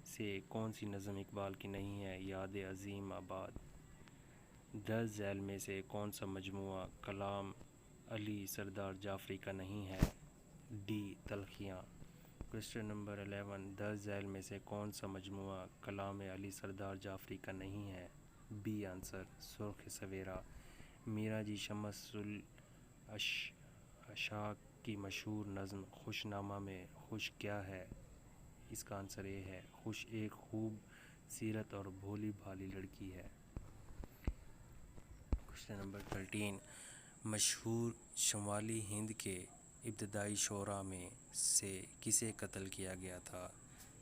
سے کون سی نظم اقبال کی نہیں ہے؟ یاد عظیم آباد۔ درج ذیل میں سے کون سا مجموعہ کلام علی سردار جعفری کا نہیں ہے؟ ڈی، تلخیاں۔ کوسچن نمبر 11، درج ذیل میں سے کون سا مجموعہ کلام علی سردار جعفری کا نہیں ہے؟ بی آنسر، سرخ سویرا۔ میراں جی شمس الاشاق کی مشہور نظم خوش نامہ میں خوش کیا ہے؟ اس کا آنسر اے ہے، خوش ایک خوب سیرت اور بھولی بھالی لڑکی ہے۔ کوسچن نمبر 13، مشہور شمالی ہند کے ابتدائی شعراء میں سے کسے قتل کیا گیا تھا؟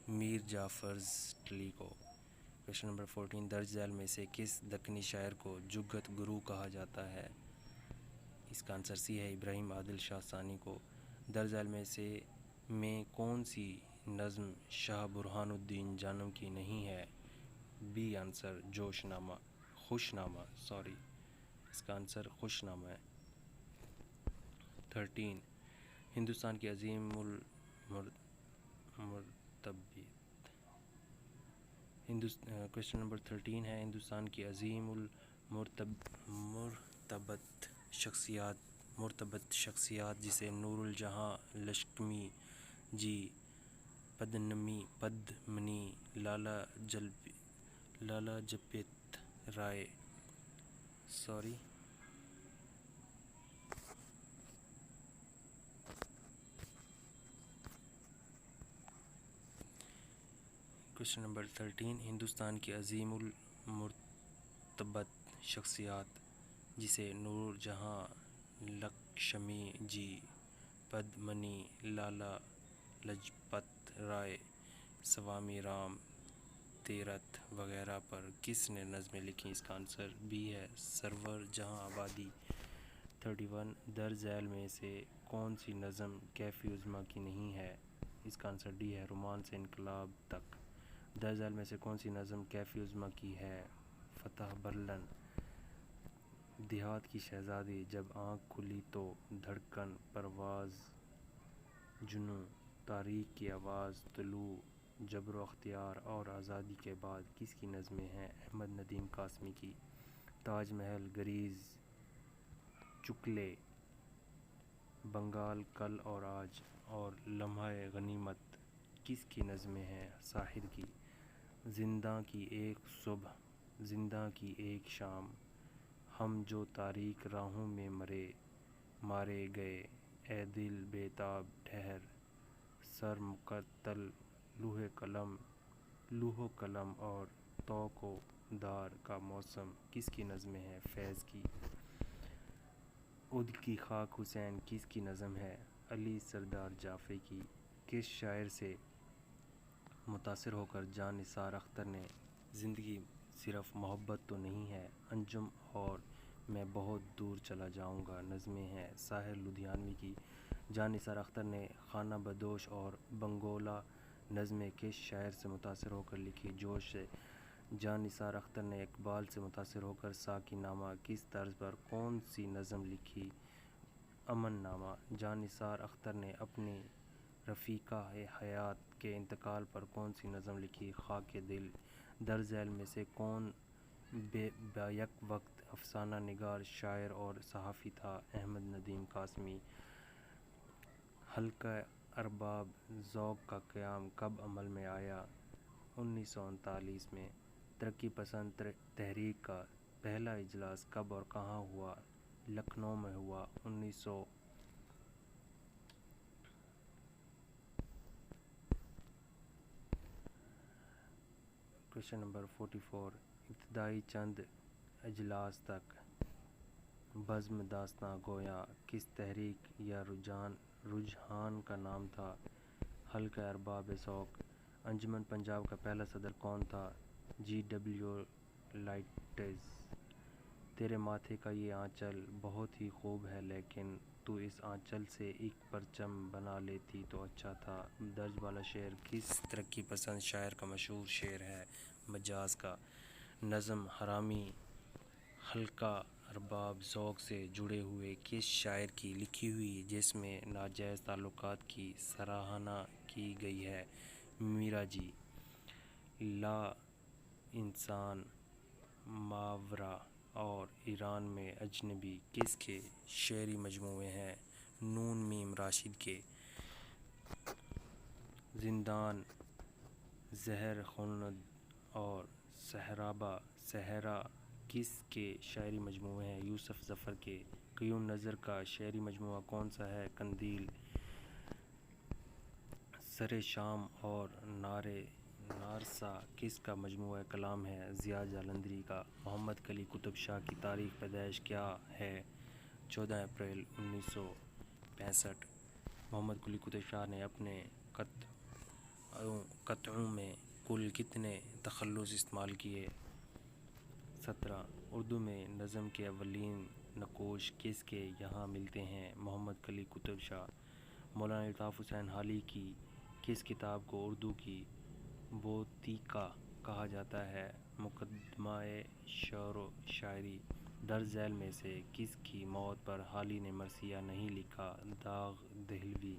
میر جعفر زٹلی کو۔ کویشچن نمبر 14 درج ذیل میں سے کس دکنی شاعر کو جگت گرو کہا جاتا ہے؟ اس کا آنسر سی ہے ابراہیم عادل شاہ ثانی کو۔ درج ذیل میں کون سی نظم شاہ برہان الدین جانم کی نہیں ہے؟ بی آنسر خوش نامہ اس کا آنسر خوش نامہ ہے۔ 13 ہندوستان کی عظیم کویشچن نمبر 13 ہے ہندوستان کی عظیم مرتبط شخصیات جسے نور الجہاں لکشمی جی، پدمنی، لالا جپت رائے کویشچن نمبر 13 ہندوستان کی عظیم المرتبط شخصیات جسے نور جہاں لکشمی جی، پدمنی، لالا لاجپت رائے، سوامی رام تیرتھ وغیرہ پر کس نے نظمیں لکھی؟ اس کا آنسر بی ہے سرور جہاں آبادی۔ 31 درج ذیل میں سے کون سی نظم کیف عظمیٰ کی نہیں ہے؟ اس کا آنسر ڈی ہے رومان سے انقلاب تک۔ درج ذیل میں سے کون سی نظم کیف عظمیٰ کی ہے؟ فتح برلن۔ دیہات کی شہزادی، جب آنکھ کھلی تو دھڑکن، پرواز جنوں، تاریخ کی آواز، طلوع، جبر و اختیار اور آزادی کے بعد کس کی نظمیں ہیں؟ احمد ندیم قاسمی کی۔ تاج محل، گریز، چکلے، بنگال کل اور آج اور لمحہ غنیمت کس کی نظمیں ہیں؟ ساحر کی۔ زنداں کی ایک صبح، زنداں کی ایک شام، ہم جو تاریک راہوں میں مارے گئے، اے دل بے تاب ٹھہر، سر مقتل، لوح و قلم اور طوق و دار کا موسم کس کی نظمیں ہیں؟ فیض کی۔ عود کی خاک حسین کس کی نظم ہے؟ علی سردار جعفری کی۔ کس شاعر سے متاثر ہو کر جان نثار اختر نے زندگی صرف محبت تو نہیں ہے، انجم اور میں بہت دور چلا جاؤں گا نظمیں ہیں؟ ساحر لدھیانوی کی۔ جان نثار اختر نے خانہ بدوش اور بنگولہ نظمیں کس شاعر سے متاثر ہو کر لکھی؟ جوش سے۔ جان نثار اختر نے اقبال سے متاثر ہو کر ساقی نامہ کس طرز پر کون سی نظم لکھی؟ امن نامہ۔ جان نثار اختر نے اپنی رفیقہ حیات کے انتقال پر کون سی نظم لکھی؟ خاک دل۔ درج ذیل میں سے کون بیک وقت افسانہ نگار، شاعر اور صحافی تھا؟ احمد ندیم قاسمی۔ حلقہ ارباب ذوق کا قیام کب عمل میں آیا؟ 1939 میں۔ ترقی پسند تحریک کا پہلا اجلاس کب اور کہاں ہوا؟ لکھنؤ میں ہوا۔ کویشچن نمبر 44 ابتدائی چند اجلاس تک بزم داستاں گویاں کس تحریک یا رجحان کا نام تھا؟ حلقہ ارباب ذوق۔ انجمن پنجاب کا پہلا صدر کون تھا؟ GW lights. تیرے ماتھے کا یہ آنچل بہت ہی خوب ہے، لیکن تو اس آنچل سے ایک پرچم بنا لیتی تو اچھا تھا۔ درج بالا شعر کس ترقی پسند شاعر کا مشہور شعر ہے؟ مجاز کا۔ نظم حرامی حلقہ ارباب ذوق سے جڑے ہوئے کس شاعر کی لکھی ہوئی جس میں ناجائز تعلقات کی سراہنا کی گئی ہے؟ میرا جی۔ لا انسان، ماورا اور ایران میں اجنبی کس کے شعری مجموعے ہیں؟ نون میم راشد کے۔ زندان، زہر خلد اور صحرا کس کے شعری مجموعے ہیں؟ یوسف ظفر کے۔ قیوم نظر کا شعری مجموعہ کون سا ہے؟ قندیل۔ سر شام اور نارسا کس کا مجموعہ کلام ہے؟ ضیاء جالندھری کا۔ محمد قلی قطب شاہ کی تاریخ پیدائش کیا ہے؟ 14 اپریل 1965 محمد قلی قطب شاہ نے اپنے قطعوں میں کل کتنے تخلص استعمال کیے؟ 17۔ اردو میں نظم کے اولین نقوش کس کے یہاں ملتے ہیں؟ محمد قلی قطب شاہ۔ مولانا الطاف حسین حالی کی کس کتاب کو اردو کی بوتیکا کہا جاتا ہے؟ مقدمہ شعر و شاعری۔ درج ذیل میں سے کس کی موت پر حالی نے مرثیہ نہیں لکھا؟ داغ دہلوی۔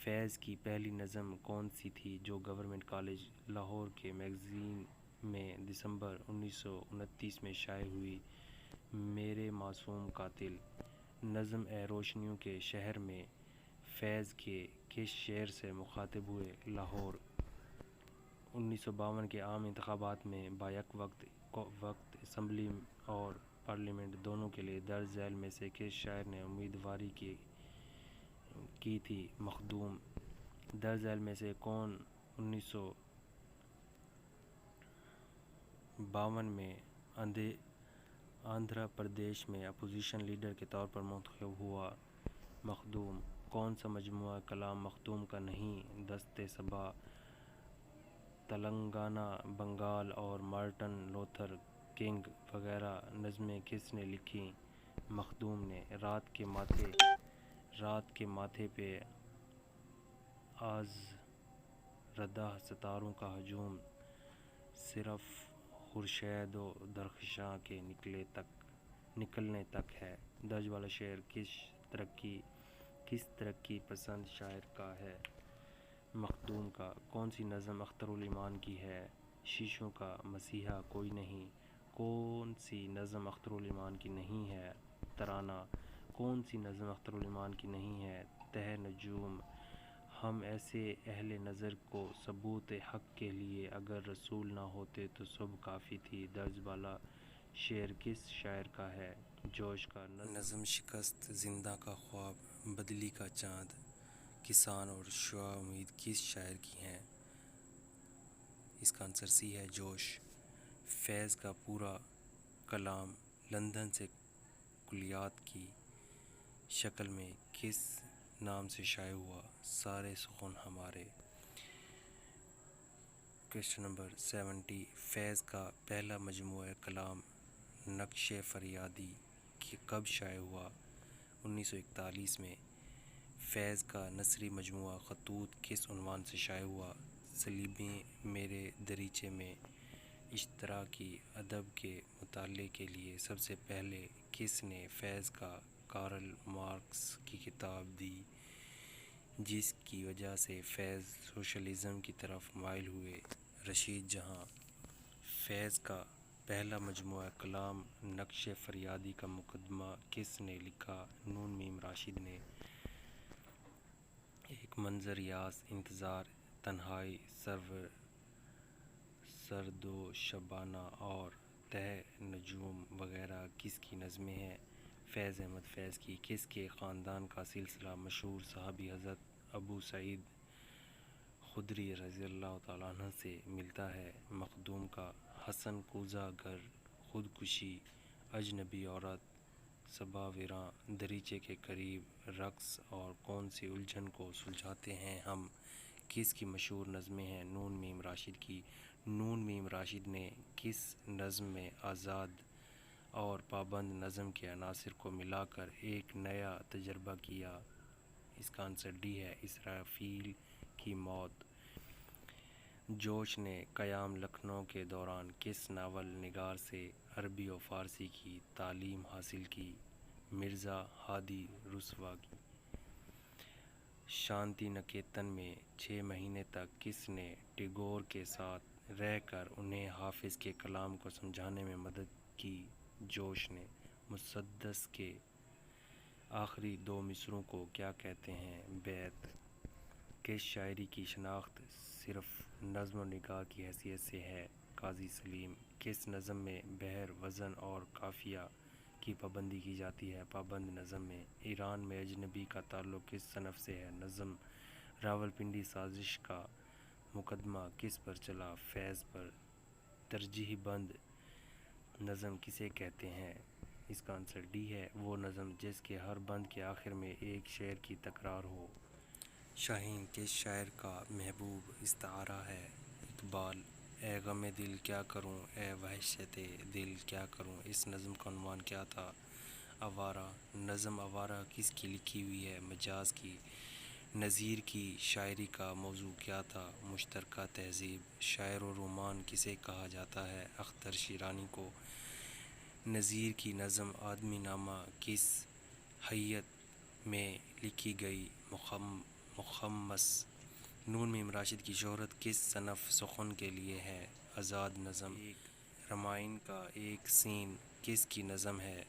فیض کی پہلی نظم کون سی تھی جو گورنمنٹ کالج لاہور کے میگزین میں دسمبر 1929 میں شائع ہوئی؟ میرے معصوم قاتل۔ نظم اے روشنیوں کے شہر میں فیض کے کس شعر سے مخاطب ہوئے؟ لاہور۔ 1952 کے عام انتخابات میں بیک وقت اسمبلی اور پارلیمنٹ دونوں کے لیے درج ذیل میں سے کس شاعر نے امیدواری کی تھی؟ مخدوم۔ درج ذیل میں سے کون 1952 میں آندھرا پردیش میں اپوزیشن لیڈر کے طور پر منتخب ہوا؟ مخدوم۔ کون سا مجموعہ کلام مخدوم کا نہیں؟ دست صبا، تلنگانہ، بنگال اور مارٹن لوتھر کنگ وغیرہ نظمیں کس نے لکھیں؟ مخدوم نے۔ رات کے ماتھے پہ آزردہ ستاروں کا ہجوم، صرف خورشید و درخشاں کے نکلنے تک ہے۔ درج والا شعر کس ترقی پسند شاعر کا ہے؟ مخدوم کا۔ کون سی نظم اخترالایمان کی ہے؟ شیشوں کا مسیحا کوئی نہیں۔ کون سی نظم اخترالایمان کی نہیں ہے؟ ترانہ۔ کون سی نظم اخترالایمان کی نہیں ہے؟ تہ نجوم۔ ہم ایسے اہل نظر کو ثبوت حق کے لیے اگر رسول نہ ہوتے تو صبح کافی تھی۔ درج والا شعر کس شاعر کا ہے؟ جوش کا۔ نظم شکست، زندہ کا خواب، بدلی کا چاند، کسان اور شعاع امید کس شاعر کی ہیں؟ اس کا آنسر سی ہے، جوش۔ فیض کا پورا کلام لندن سے کلیات کی شکل میں کس نام سے شائع ہوا؟ سارے سخن ہمارے۔ Question number 70۔ فیض کا پہلا مجموعہ کلام نقش فریادی کب شائع ہوا؟ 1941 میں۔ فیض کا نثری مجموعہ خطوط کس عنوان سے شائع ہوا؟ صلیبیں میرے دریچے میں۔ اشتراکی ادب کے مطالعے کے لیے سب سے پہلے کس نے فیض کا کارل مارکس کی کتاب دی جس کی وجہ سے فیض سوشلزم کی طرف مائل ہوئے؟ رشید جہاں۔ فیض کا پہلا مجموعہ کلام نقش فریادی کا مقدمہ کس نے لکھا؟ نون میم راشد نے۔ ایک منظر یاس، انتظار، تنہائی، سرد و شبانہ اور تہ نجوم وغیرہ کس کی نظمیں ہیں؟ فیض احمد فیض کی۔ کس کے خاندان کا سلسلہ مشہور صحابی حضرت ابو سعید خدری رضی اللہ تعالیٰ عنہ سے ملتا ہے؟ مخدوم کا۔ حسن کوزہ گر، خودکشی، اجنبی عورت، صبا ویراں، دریچے کے قریب، رقص اور کون سی الجھن کو سلجھاتے ہیں ہم کس کی مشہور نظمیں ہیں؟ نون میم راشد کی۔ نون میم راشد نے کس نظم میں آزاد اور پابند نظم کے عناصر کو ملا کر ایک نیا تجربہ کیا؟ اس کا آنسر ڈی ہے، اسرافیل کی موت۔ جوش نے قیام لکھنؤ کے دوران کس ناول نگار سے عربی و فارسی کی تعلیم حاصل کی؟ مرزا ہادی رسوا کی۔ شانتی نکیتن میں 6 مہینے تک کس نے ٹیگور کے ساتھ رہ کر انہیں حافظ کے کلام کو سمجھانے میں مدد کی؟ جوش نے۔ مسدس کے آخری 2 مصرعوں کو کیا کہتے ہیں؟ بیت۔ کس شاعری کی شناخت صرف نظم و نگار کی حیثیت سے ہے؟ قاضی سلیم۔ کس نظم میں بحر، وزن اور قافیہ کی پابندی کی جاتی ہے؟ پابند نظم میں۔ ایران میں اجنبی کا تعلق کس صنف سے ہے؟ نظم۔ راولپنڈی سازش کا مقدمہ کس پر چلا؟ فیض پر۔ ترجیح بند نظم کسے کہتے ہیں؟ اس کا آنسر ڈی ہے وہ نظم جس کے ہر بند کے آخر میں ایک شعر کی تکرار ہو۔ شاہین کس شاعر کا محبوب استعارہ ہے؟ اقبال۔ اے غم دل کیا کروں، اے وحشت دل کیا کروں، اس نظم کا عنوان کیا تھا؟ آوارہ۔ نظم آوارہ کس کی لکھی ہوئی ہے؟ مجاز کی۔ نظیر کی شاعری کا موضوع کیا تھا؟ مشترکہ تہذیب۔ شاعر و رومان کسے کہا جاتا ہے؟ اختر شیرانی کو۔ نظیر کی نظم آدمی نامہ کس ہیئت میں لکھی گئی؟ مخمس۔ نون میم راشد کی شہرت کس صنف سخن کے لیے ہے؟ آزاد نظم۔ ایک رامائن کا ایک سین کس کی نظم ہے؟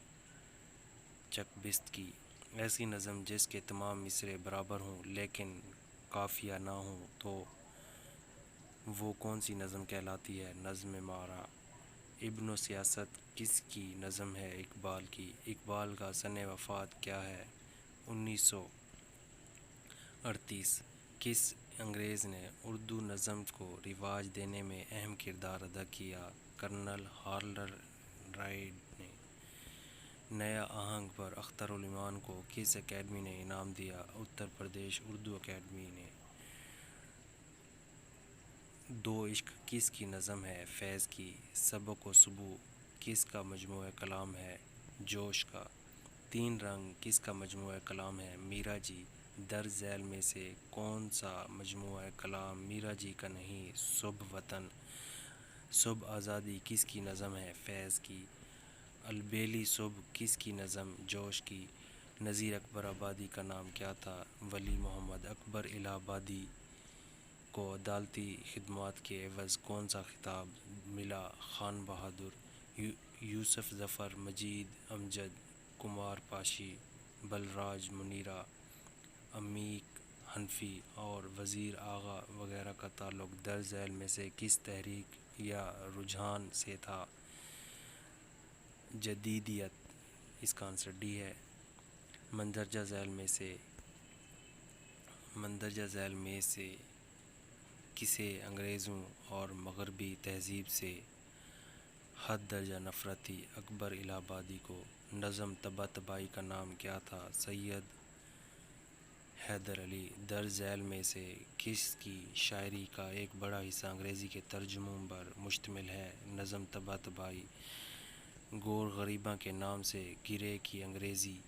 چک بست کی۔ ایسی نظم جس کے تمام مصرعے برابر ہوں لیکن قافیہ نہ ہوں تو وہ کون سی نظم کہلاتی ہے؟ نظم مارا۔ ابن و سیاست کس کی نظم ہے؟ اقبال کی۔ اقبال کا سنِ وفات کیا ہے؟ 1938۔ کس انگریز نے اردو نظم کو رواج دینے میں اہم کردار ادا کیا؟ کرنل ہارلر رائڈ نے۔ نیا آہنگ پر اختر الایمان کو کس اکیڈمی نے انعام دیا؟ اتر پردیش اردو اکیڈمی نے۔ دو عشق کس کی نظم ہے؟ فیض کی۔ سبق و سبو کس کا مجموعہ کلام ہے؟ جوش کا۔ تین رنگ کس کا مجموعہ کلام ہے؟ میرا جی۔ در ذیل میں سے کون سا مجموعہ کلام میرا جی کا نہیں؟ صبح وطن۔ صبح آزادی کس کی نظم ہے؟ فیض کی۔ البیلی صبح کس کی نظم؟ جوش کی۔ نذیر اکبر آبادی کا نام کیا تھا؟ ولی محمد۔ اکبر الہ آبادی کو عدالتی خدمات کے عوض کون سا خطاب ملا؟ خان بہادر۔ یوسف ظفر، مجید امجد، کمار پاشی، بلراج منیرا، عمیق حنفی اور وزیر آغا وغیرہ کا تعلق در ذیل میں سے کس تحریک یا رجحان سے تھا؟ جدیدیت۔ اس کا آنسر ڈی ہے۔ مندرجہ ذیل میں سے کسے انگریزوں اور مغربی تہذیب سے حد درجہ نفرت تھی؟ اکبر الہ آبادی کو۔ نظم طباطبائی کا نام کیا تھا؟ سید حیدر علی۔ در ذیل میں سے کس کی شاعری کا ایک بڑا حصہ انگریزی کے ترجموں پر مشتمل ہے؟ نظم طباطبائی۔ گور غریباں کے نام سے گرے کی انگریزی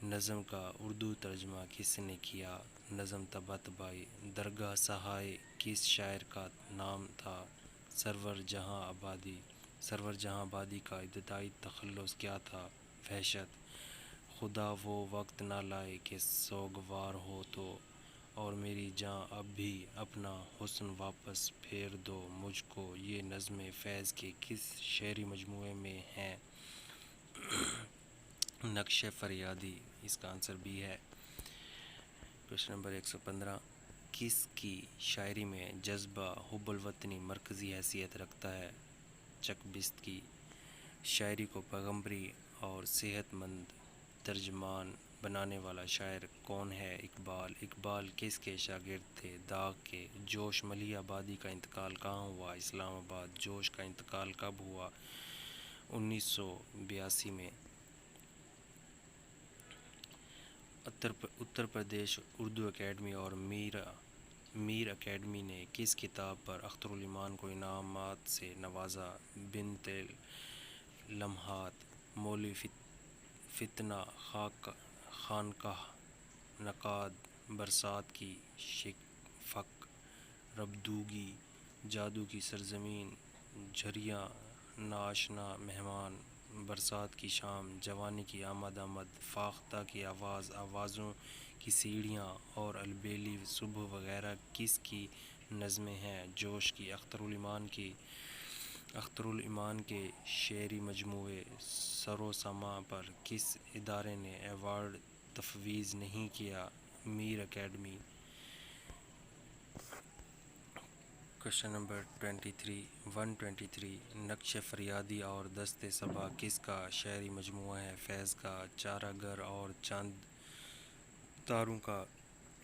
نظم کا اردو ترجمہ کس نے کیا؟ نظم طباطبائی۔ درگاہ صحائے کس شاعر کا نام تھا؟ سرور جہاں آبادی۔ سرور جہاں آبادی کا ابتدائی تخلص کیا تھا؟ وحشت۔ خدا وہ وقت نہ لائے کہ سوگوار ہو تو، اور میری جاں اب بھی اپنا حسن واپس پھیر دو مجھ کو، یہ نظمیں فیض کے کس شعری مجموعے میں ہیں؟ نقش فریادی۔ اس کا آنسر بھی ہے۔ Question number 115۔ کس کی شاعری میں جذبہ حب الوطنی مرکزی حیثیت رکھتا ہے؟ چک بست کی۔ شاعری کو پیغمبری اور صحت مند ترجمان بنانے والا شاعر کون ہے؟ اقبال۔ اقبال کس کے شاگرد تھے؟ داغ کے۔ جوش ملیح آبادی کا انتقال کہاں ہوا؟ اسلام آباد۔ جوش کا انتقال کب ہوا؟ 1982 میں۔ اتر پردیش اردو اکیڈمی اور میر اکیڈمی نے کس کتاب پر اختر الایمان کو انعامات سے نوازا؟ بنت لمحات، مولوی فتنہ خانقاہ، نقاد، برسات کی شفق، ربدوگی، جادو کی سرزمین، جھریاں، ناآشنا مہمان، برسات کی شام، جوانی کی آمد فاختہ کی آواز، آوازوں کی سیڑھیاں اور البیلی صبح وغیرہ کس کی نظمیں ہیں؟ جوش کی۔ اختر الایمان کے شعری مجموعے سر و ساماں پر کس ادارے نے ایوارڈ تفویض نہیں کیا؟ میر اکیڈمی۔ Question number 123۔ نقش فریادی اور دست صبا کس کا شعری مجموعہ ہے؟ فیض کا۔ چارہ گر اور چاند تاروں کا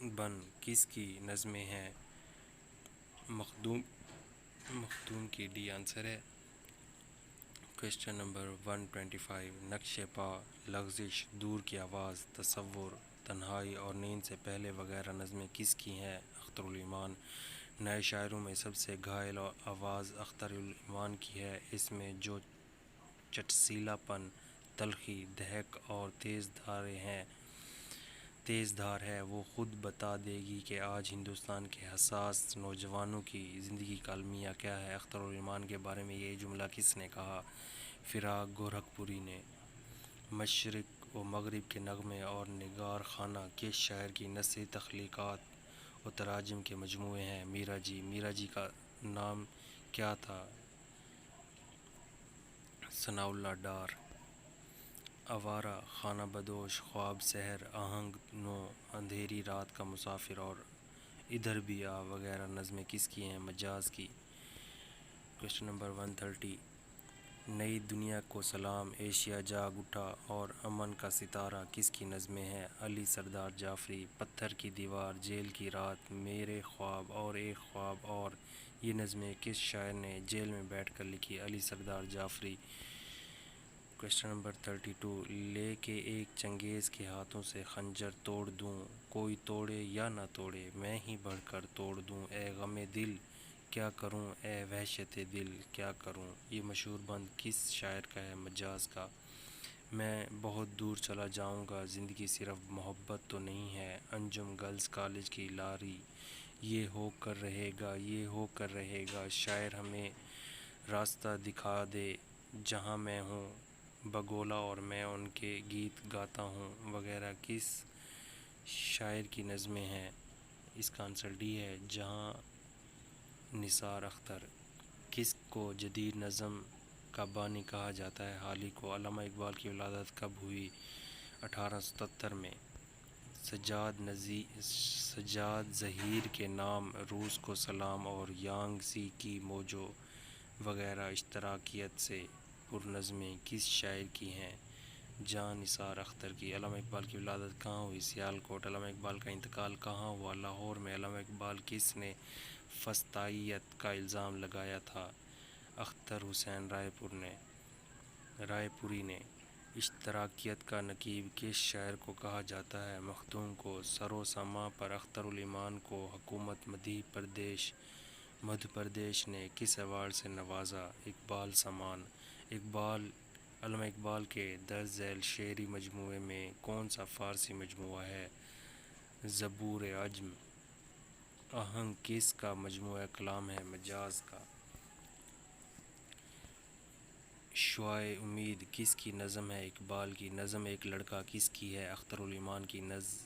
بن کس کی نظمیں ہیں؟ مخدوم کی۔ ڈی آنسر ہے۔ کویشچن نمبر 125 نقش پا، لغزش، دور کی آواز، تصور، تنہائی اور نیند سے پہلے وغیرہ نظمیں کس کی ہیں؟ اختر الایمان۔ نئے شاعروں میں سب سے گھائل آواز اختر الایمان کی ہے۔ اس میں جو چٹسیلا پن، تلخی، دہک اور تیز دھار ہے وہ خود بتا دے گی کہ آج ہندوستان کے حساس نوجوانوں کی زندگی کا المیہ کیا ہے۔ اختر الایمان کے بارے میں یہ جملہ کس نے کہا؟ فراق گورکھپوری نے۔ مشرق و مغرب کے نغمے اور نگار خانہ کس شاعر کی نثری تخلیقات و تراجم کے مجموعے ہیں؟ میرا جی۔ میرا جی کا نام کیا تھا؟ ثناء اللہ ڈار۔ آوارہ، خانہ بدوش، خواب سحر، آہنگ نو، اندھیری رات کا مسافر اور ادھر بھی آ وغیرہ نظمیں کس کی ہیں؟ مجاز کی۔ کویشچن نمبر 130 نئی دنیا کو سلام، ایشیا جاگ اٹھا اور امن کا ستارہ کس کی نظمیں ہیں؟ علی سردار جعفری۔ پتھر کی دیوار، جیل کی رات، میرے خواب اور ایک خواب اور یہ نظمیں کس شاعر نے جیل میں بیٹھ کر لکھی؟ علی سردار جعفری۔ کویشچن نمبر 32 لے کے ایک چنگیز کے ہاتھوں سے خنجر توڑ دوں، کوئی توڑے یا نہ توڑے میں ہی بڑھ کر توڑ دوں، اے غم دل کیا کروں، اے وحشت دل کیا کروں، یہ مشہور بند کس شاعر کا ہے؟ مجاز کا۔ میں بہت دور چلا جاؤں گا، زندگی صرف محبت تو نہیں ہے، انجم گرلز کالج کی لاری، یہ ہو کر رہے گا، یہ ہو کر رہے گا، شاعر ہمیں راستہ دکھا دے جہاں میں ہوں، بگولا اور میں ان کے گیت گاتا ہوں وغیرہ کس شاعر کی نظمیں ہیں؟ اس کا آنسر ڈی ہے، جہاں نثار اختر۔ کس کو جدید نظم کا بانی کہا جاتا ہے؟ حالی کو۔ علامہ اقبال کی ولادت کب ہوئی؟ 1877 میں۔ سجاد ظہیر کے نام، روس کو سلام اور یانگ سی کی موجوں وغیرہ اشتراکیت سے پر نظمیں کس شاعر کی ہیں؟ جہاں نثار اختر کی۔ علامہ اقبال کی ولادت کہاں ہوئی؟ سیالکوٹ۔ علامہ اقبال کا انتقال کہاں ہوا؟ لاہور میں۔ علامہ اقبال کس نے فسطائیت کا الزام لگایا تھا؟ اختر حسین رائے پوری نے۔ اشتراکیت کا نقیب کس شاعر کو کہا جاتا ہے؟ مخدوم کو۔ سر و ساماں پر اختر الایمان کو حکومت مدھیہ پردیش نے کس ایوارڈ سے نوازا؟ اقبال سمان۔ علامہ اقبال کے درج ذیل شعری مجموعے میں کون سا فارسی مجموعہ ہے؟ زبور عجم۔ آہنگ کس کا مجموعہ کلام ہے؟ مجاز کا۔ شعاع امید کس کی نظم ہے؟ اقبال کی۔ نظم ایک لڑکا کس کی ہے؟ اختر الایمان کی۔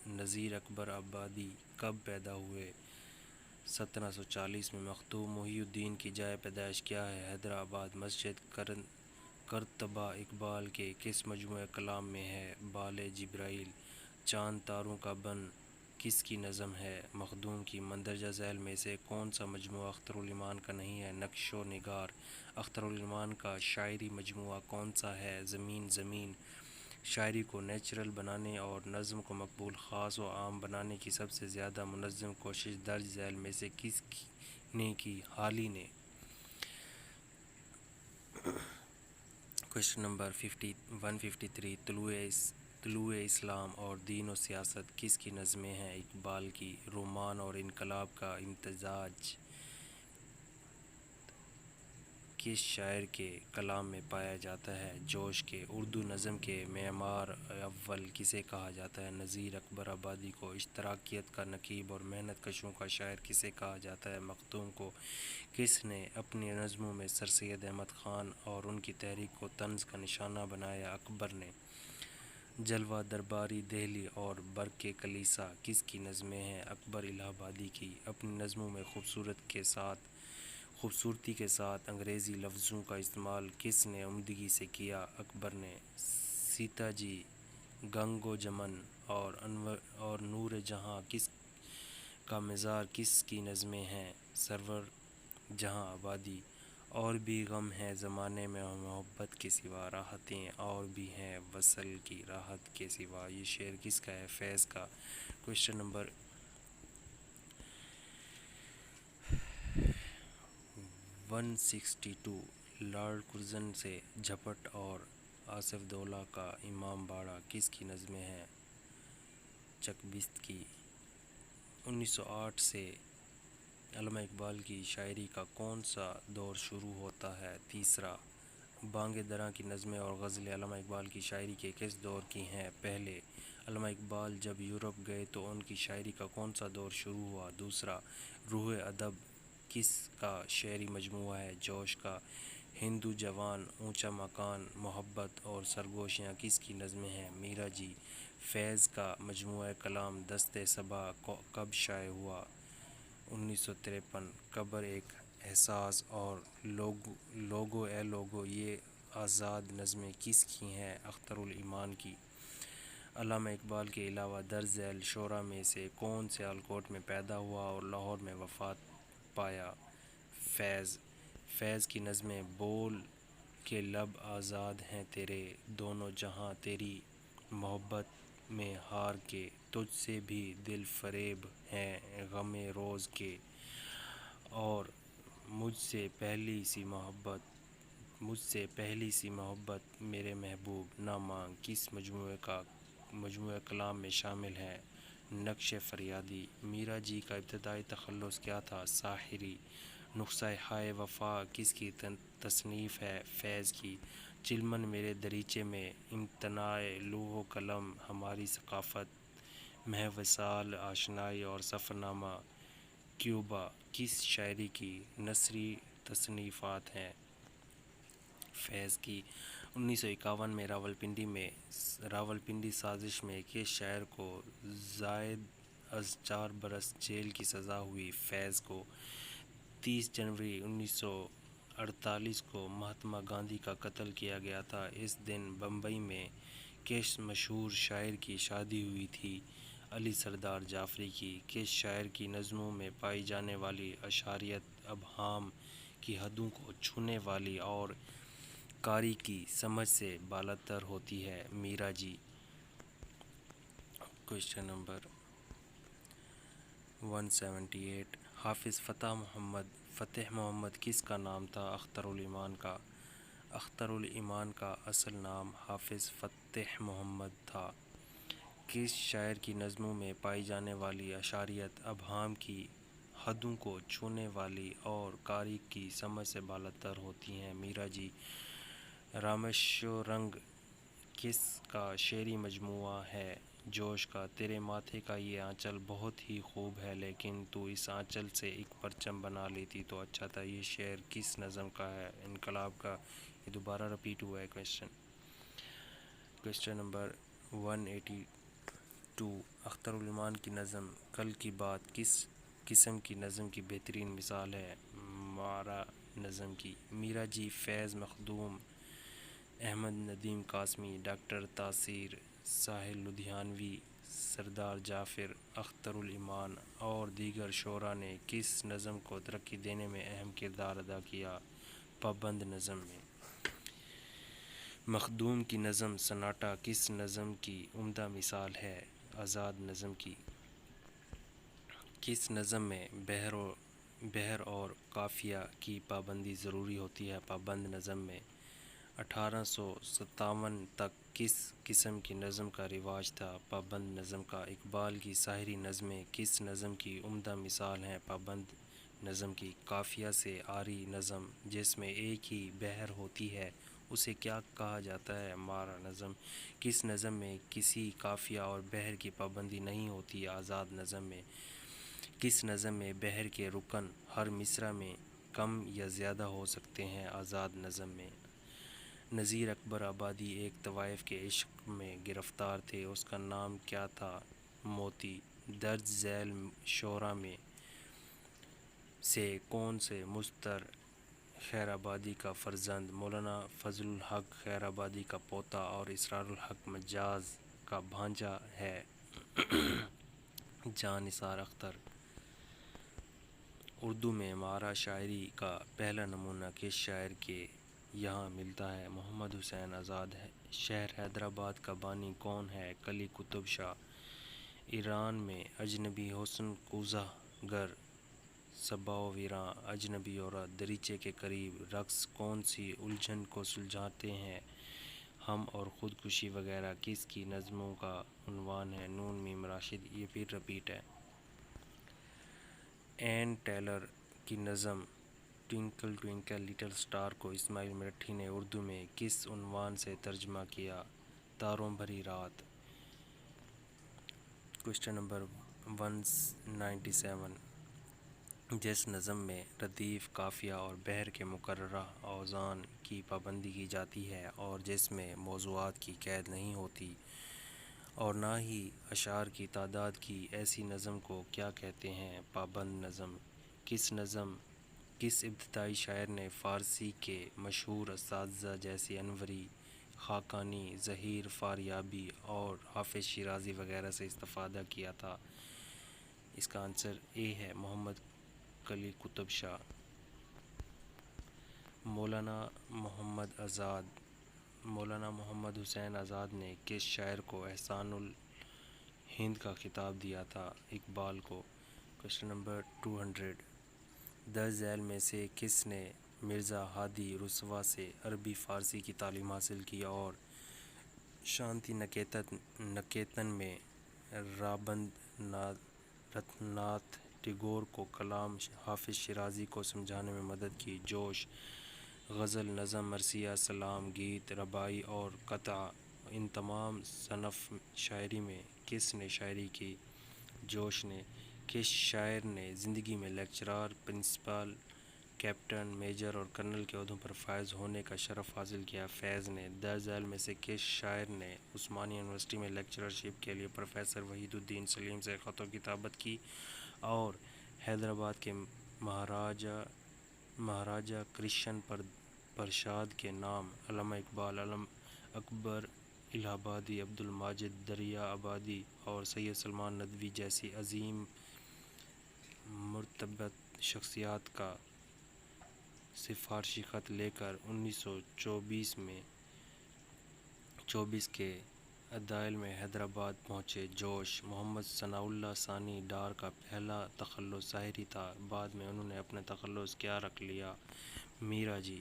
نذیر اکبر آبادی کب پیدا ہوئے؟ 1740 میں۔ مخدوم محی الدین کی جائے پیدائش کیا ہے؟ حیدرآباد۔ مسجد کرتبہ اقبال کے کس مجموعہ کلام میں ہے؟ بال جبرائیل۔ چاند تاروں کا بن کس کی نظم ہے؟ مخدوم کی۔ مندرجہ ذیل میں سے کون سا مجموعہ اختر الایمان کا نہیں ہے؟ نقش و نگار۔ اختر الایمان کا شاعری مجموعہ کون سا ہے؟ زمین زمین۔ شاعری کو نیچرل بنانے اور نظم کو مقبول، خاص و عام بنانے کی سب سے زیادہ منظم کوشش درج ذیل میں سے کس نے کی؟ حالی نے۔ کویشچن نمبر 153 طلوع اسلام اور دین و سیاست کس کی نظمیں ہیں؟ اقبال کی۔ رومان اور انقلاب کا امتزاج کس شاعر کے کلام میں پایا جاتا ہے؟ جوش کے۔ اردو نظم کے معمار اول کسے کہا جاتا ہے؟ نذیر اکبر آبادی کو۔ اشتراکیت کا نقیب اور محنت کشوں کا شاعر کسے کہا جاتا ہے؟ مخدوم کو۔ کس نے اپنی نظموں میں سر سید احمد خان اور ان کی تحریک کو طنز کا نشانہ بنایا؟ اکبر نے۔ جلوہ درباری دہلی اور برق کلیسا کس کی نظمیں ہیں؟ اکبر الہ آبادی کی۔ اپنی نظموں میں خوبصورتی کے ساتھ انگریزی لفظوں کا استعمال کس نے عمدگی سے کیا؟ اکبر نے۔ سیتا جی، گنگ و جمن اور نور جہاں کس کا مزار کس کی نظمیں ہیں؟ سرور جہاں آبادی۔ اور بھی غم ہیں زمانے میں محبت کے سوا، راحتیں اور بھی ہیں وصل کی راحت کے سوا، یہ شعر کس کا ہے؟ فیض کا۔ کویشچن نمبر 162 لارڈ کرزن سے جھپٹ اور آصف دولہ کا امام باڑہ کس کی نظمیں ہیں؟ چک بست کی۔ 1908 سے علامہ اقبال کی شاعری کا کون سا دور شروع ہوتا ہے؟ تیسرا۔ بانگ درا کی نظمیں اور غزلیں علامہ اقبال کی شاعری کے کس دور کی ہیں؟ پہلے۔ علامہ اقبال جب یورپ گئے تو ان کی شاعری کا کون سا دور شروع ہوا؟ دوسرا۔ روح ادب کس کا شعری مجموعہ ہے؟ جوش کا۔ ہندو جوان، اونچا مکان، محبت اور سرگوشیاں کس کی نظمیں ہیں؟ میرا جی۔ فیض کا مجموعہ کلام دست صبا کب شائع ہوا؟ 1953۔ قبر ایک احساس اور لوگو اے لوگو یہ آزاد نظمیں کس کی ہیں؟ اختر الایمان کی۔ علامہ اقبال کے علاوہ درج ذیل شعراء میں سے کون سیالکوٹ میں پیدا ہوا اور لاہور میں وفات پایا؟ فیض۔ فیض کی نظمیں بول کے لب آزاد ہیں تیرے، دونوں جہاں تیری محبت میں ہار کے، تجھ سے بھی دل فریب ہیں غم روز کے، اور مجھ سے پہلی سی محبت میرے محبوب نہ مانگ کس مجموعہ کلام میں شامل ہے؟ نقش فریادی۔ میرا جی کا ابتدائی تخلص کیا تھا؟ ساحری۔ نسخہ ہائے وفا کس کی تصنیف ہے؟ فیض کی۔ چلمن میرے دریچے میں، امتناع لوح و قلم ہماری ثقافت، محو وصال آشنائی اور سفر نامہ کیوبا کس شاعری کی نثری تصنیفات ہیں؟ فیض کی۔ 1951 میں راولپنڈی سازش میں کس شاعر کو زائد از 4 برس جیل کی سزا ہوئی؟ فیض کو۔ 30 جنوری 1948 کو مہاتما گاندھی کا قتل کیا گیا تھا۔ اس دن بمبئی میں کس مشہور شاعر کی شادی ہوئی تھی؟ علی سردار جعفری کی۔ کس شاعر کی نظموں میں پائی جانے والی اشعریت ابہام کی حدوں کو چھونے والی اور قاری کی سمجھ سے بالاتر ہوتی ہے؟ میرا جی۔ Question number 178۔ حافظ فتح محمد کس کا نام تھا؟ اختر الایمان کا۔ اختر الایمان کا اصل نام حافظ فتح محمد تھا۔ کس شاعر کی نظموں میں پائی جانے والی اشعریت ابہام کی حدوں کو چھونے والی اور قاری کی سمجھ سے بالاتر ہوتی ہے؟ میرا جی۔ رامیشورنگ کس کا شعری مجموعہ ہے؟ جوش کا۔ تیرے ماتھے کا یہ آنچل بہت ہی خوب ہے، لیکن تو اس آنچل سے ایک پرچم بنا لیتی تو اچھا تھا، یہ شعر کس نظم کا ہے؟ انقلاب کا۔ یہ دوبارہ رپیٹ ہوا ہے کوشچن۔ Question number 182۔ اختر الایمان کی نظم کل کی بات کس قسم کی نظم کی بہترین مثال ہے؟ مارا نظم کی۔ میرا جی۔ فیض مخدوم، احمد ندیم قاسمی، ڈاکٹر تاثیر، ساحل لدھیانوی، سردار جعفر، اختر الایمان اور دیگر شعراء نے کس نظم کو ترقی دینے میں اہم کردار ادا کیا؟ پابند نظم میں۔ مخدوم کی نظم سناٹا کس نظم کی عمدہ مثال ہے؟ آزاد نظم کی۔ کس نظم میں بحر اور قافیہ کی پابندی ضروری ہوتی ہے؟ پابند نظم میں۔ 1857 تک کس قسم کی نظم کا رواج تھا؟ پابند نظم کا۔ اقبال کی ساحری نظمیں کس نظم کی عمدہ مثال ہیں؟ پابند نظم کی۔ قافیہ سے آری نظم جس میں ایک ہی بحر ہوتی ہے اسے کیا کہا جاتا ہے؟ مارا نظم۔ کس نظم میں کسی قافیہ اور بحر کی پابندی نہیں ہوتی؟ آزاد نظم میں۔ کس نظم میں بحر کے رکن ہر مصرع میں کم یا زیادہ ہو سکتے ہیں؟ آزاد نظم میں۔ نذیر اکبر آبادی ایک طوائف کے عشق میں گرفتار تھے، اس کا نام کیا تھا؟ موتی۔ درج ذیل شعراء میں سے کون سے مضطر خیر آبادی کا فرزند، مولانا فضل الحق خیر آبادی کا پوتا اور اسرار الحق مجاز کا بھانجا ہے؟ جاں نثار اختر۔ اردو میں مارا شاعری کا پہلا نمونہ کس شاعر کے یہاں ملتا ہے؟ محمد حسین آزاد۔ شہر حیدرآباد کا بانی کون ہے؟ قلی قطب شاہ۔ ایران میں اجنبی حسن قوزہ گر صبا و ویراں، اجنبی عورت، دریچے کے قریب، رقص کون سی الجھن کو سلجھاتے ہیں، ہم اور خودکشی وغیرہ کس کی نظموں کا عنوان ہے؟ نون میم راشد۔ یہ پھر رپیٹ ہے۔ این ٹیلر کی نظم ٹوئنکل ٹوئنکل لٹل اسٹار کو اسماعیل مرٹھی نے اردو میں کس عنوان سے ترجمہ کیا؟ تاروں بھری رات۔ کوشچن نمبر 197، جس نظم میں ردیف، قافیہ اور بحر کے مقررہ اوزان کی پابندی کی جاتی ہے اور جس میں موضوعات کی قید نہیں ہوتی اور نہ ہی اشعار کی تعداد کی، ایسی نظم کو کیا کہتے ہیں؟ پابند نظم۔ کس ابتدائی شاعر نے فارسی کے مشہور اساتذہ جیسے انوری، خاقانی، ظہیر فاریابی اور حافظ شیرازی وغیرہ سے استفادہ کیا تھا؟ اس کا آنسر اے ہے محمد قلی قطب شاہ۔ مولانا محمد حسین آزاد نے کس شاعر کو احسان الہند کا خطاب دیا تھا؟ اقبال کو۔ کوشچن نمبر 200، درج ذیل میں سے کس نے مرزا ہادی رسوا سے عربی فارسی کی تعلیم حاصل کی اور شانتی نکیتن میں رابندر ناتھ ٹیگور کو کلام حافظ شیرازی کو سمجھانے میں مدد کی؟ جوش، غزل، نظم، مرثیہ، سلام، گیت، رباعی اور قطعہ، ان تمام صنف شاعری میں کس نے شاعری کی؟ جوش نے۔ کس شاعر نے زندگی میں لیکچرار، پرنسپل، کیپٹن، میجر اور کرنل کے عہدوں پر فائز ہونے کا شرف حاصل کیا؟ فیض نے۔ درج ذیل میں سے کس شاعر نے عثمانیہ یونیورسٹی میں لیکچررشپ کے لیے پروفیسر وحید الدین سلیم سے خط و کتابت کی اور حیدرآباد کے مہاراجہ کرشن پرشاد کے نام علامہ اقبال، اکبر الہ آبادی، عبد الماجد دریا آبادی اور سید سلمان ندوی جیسی عظیم مرتبط شخصیات کا سفارشی خط لے کر 1924 کے اوائل میں حیدرآباد پہنچے؟ جوش، محمد ثناء اللہ ثانی ڈار کا پہلا تخلص ظاہری تھا، بعد میں انہوں نے اپنا تخلص کیا رکھ لیا؟ میرا جی۔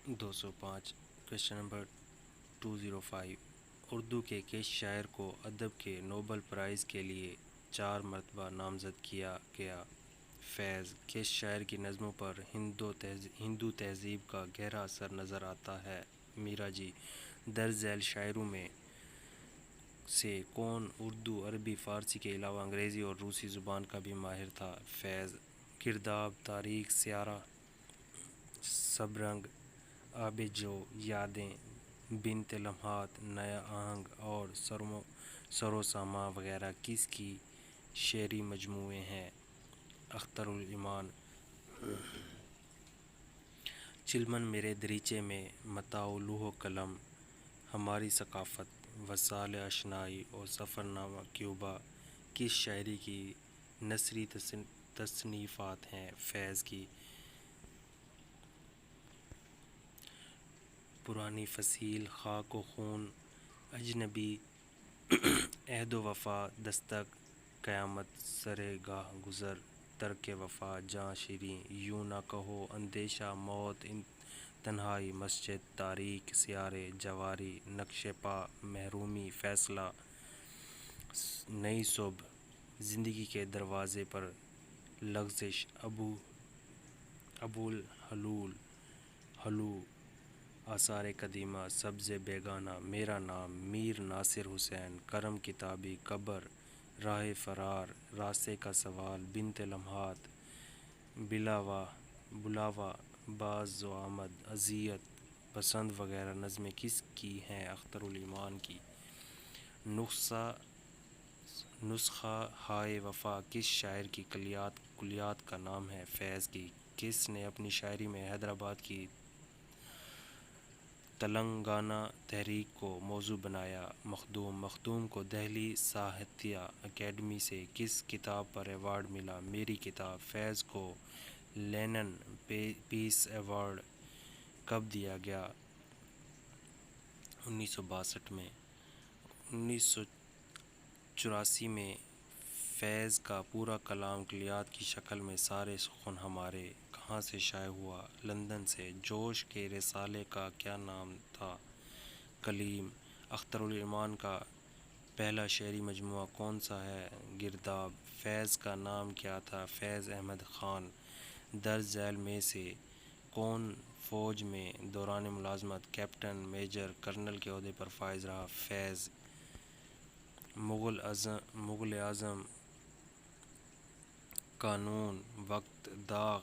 205، کوشچن نمبر 205، اردو کے کس شاعر کو ادب کے نوبل پرائز کے لیے 4 مرتبہ نامزد کیا گیا؟ فیض۔ کس شاعر کی نظموں پر ہندو تہذیب کا گہرا اثر نظر آتا ہے؟ میرا جی۔ درج ذیل شاعروں میں سے کون اردو، عربی، فارسی کے علاوہ انگریزی اور روسی زبان کا بھی ماہر تھا؟ فیض۔ گرداب، تاریخ، سیارہ، شبرنگ، آب جو، یادیں، بنت لمحات، نیا آہنگ اور سر و ساما وغیرہ کس کی شعری مجموعے ہیں؟ اختر الایمان۔ چلمن میرے دریچے میں، متاع لوح و قلم، ہماری ثقافت، وصال آشنائی اور سفر نامہ کیوبا کس شاعری کی نثری تصنیفات ہیں؟ فیض کی۔ پرانی فصیل، خاک و خون، اجنبی، عہد و وفا، دستک، قیامت، سر گاہ گزر، ترک وفا، جاں شیریں، یوں نہ کہو، اندیشہ، موت، تنہائی، مسجد، تاریک، سیارے، جواری، نقش پا، محرومی، فیصلہ، نئی صبح، زندگی کے دروازے پر لغزش، ابو الہلو، آثار قدیمہ، سبز بیگانہ، میرا نام، میر ناصر حسین، کرم کتابی، قبر، راہ فرار، راستے کا سوال، بنت لمحات، بلاوا، باز و آمد، اذیت، پسند وغیرہ نظمیں کس کی ہیں؟ اختر الایمان کی۔ نسخہ ہائے وفا کس شاعر کی کلیات کا نام ہے؟ فیض کی۔ کس نے اپنی شاعری میں حیدرآباد کی تلنگانہ تحریک کو موضوع بنایا؟ مخدوم کو دہلی ساہتیہ اکیڈمی سے کس کتاب پر ایوارڈ ملا؟ میری کتاب۔ فیض کو لینن پیس ایوارڈ کب دیا گیا؟ 1962 میں۔ 84 میں فیض کا پورا کلام کلیات کی شکل میں سارے سخن ہمارے کہاں سے شائع ہوا؟ لندن سے۔ جوش کے رسالے کا کیا نام تھا؟ کلیم۔ اختر الایمان کا پہلا شعری مجموعہ کون سا ہے؟ گرداب۔ فیض کا نام کیا تھا؟ فیض احمد خان۔ درج ذیل میں سے کون فوج میں دوران ملازمت کیپٹن، میجر، کرنل کے عہدے پر فائز رہا؟ فیض۔ مغل اعظم، قانون، وقت، داغ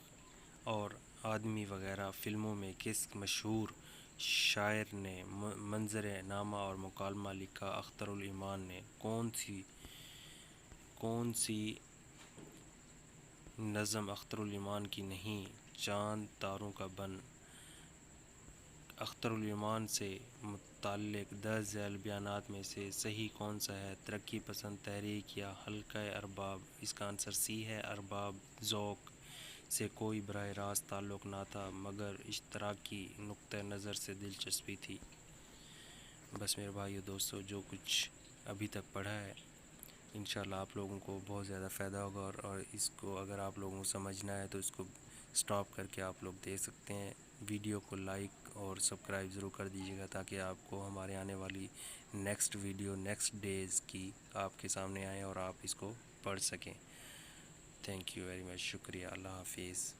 اور آدمی وغیرہ فلموں میں کس مشہور شاعر نے منظر نامہ اور مکالمہ لکھا؟ اختر الایمان نے۔ کون سی نظم اختر الایمان کی نہیں؟ چاند تاروں کا بن۔ اختر الایمان سے متعلق درج ذیل بیانات میں سے صحیح کون سا ہے؟ ترقی پسند تحریک یا حلقہ ارباب؟ اس کا آنسر سی ہے، ارباب۔ ذوق سے کوئی براہ راست تعلق نہ تھا مگر اشتراکی نقطہ نظر سے دلچسپی تھی۔ بس میرے بھائیو دوستو، جو کچھ ابھی تک پڑھا ہے انشاءاللہ آپ لوگوں کو بہت زیادہ فائدہ ہوگا، اور اس کو اگر آپ لوگوں کو سمجھنا ہے تو اس کو سٹاپ کر کے آپ لوگ دیکھ سکتے ہیں۔ ویڈیو کو لائک اور سبسکرائب ضرور کر دیجیے گا تاکہ آپ کو ہمارے آنے والی نیکسٹ ویڈیو نیکسٹ ڈیز کی آپ کے سامنے آئیں اور آپ اس کو پڑھ سکیں۔ تھینک یو ویری مچ، شکریہ، اللہ حافظ۔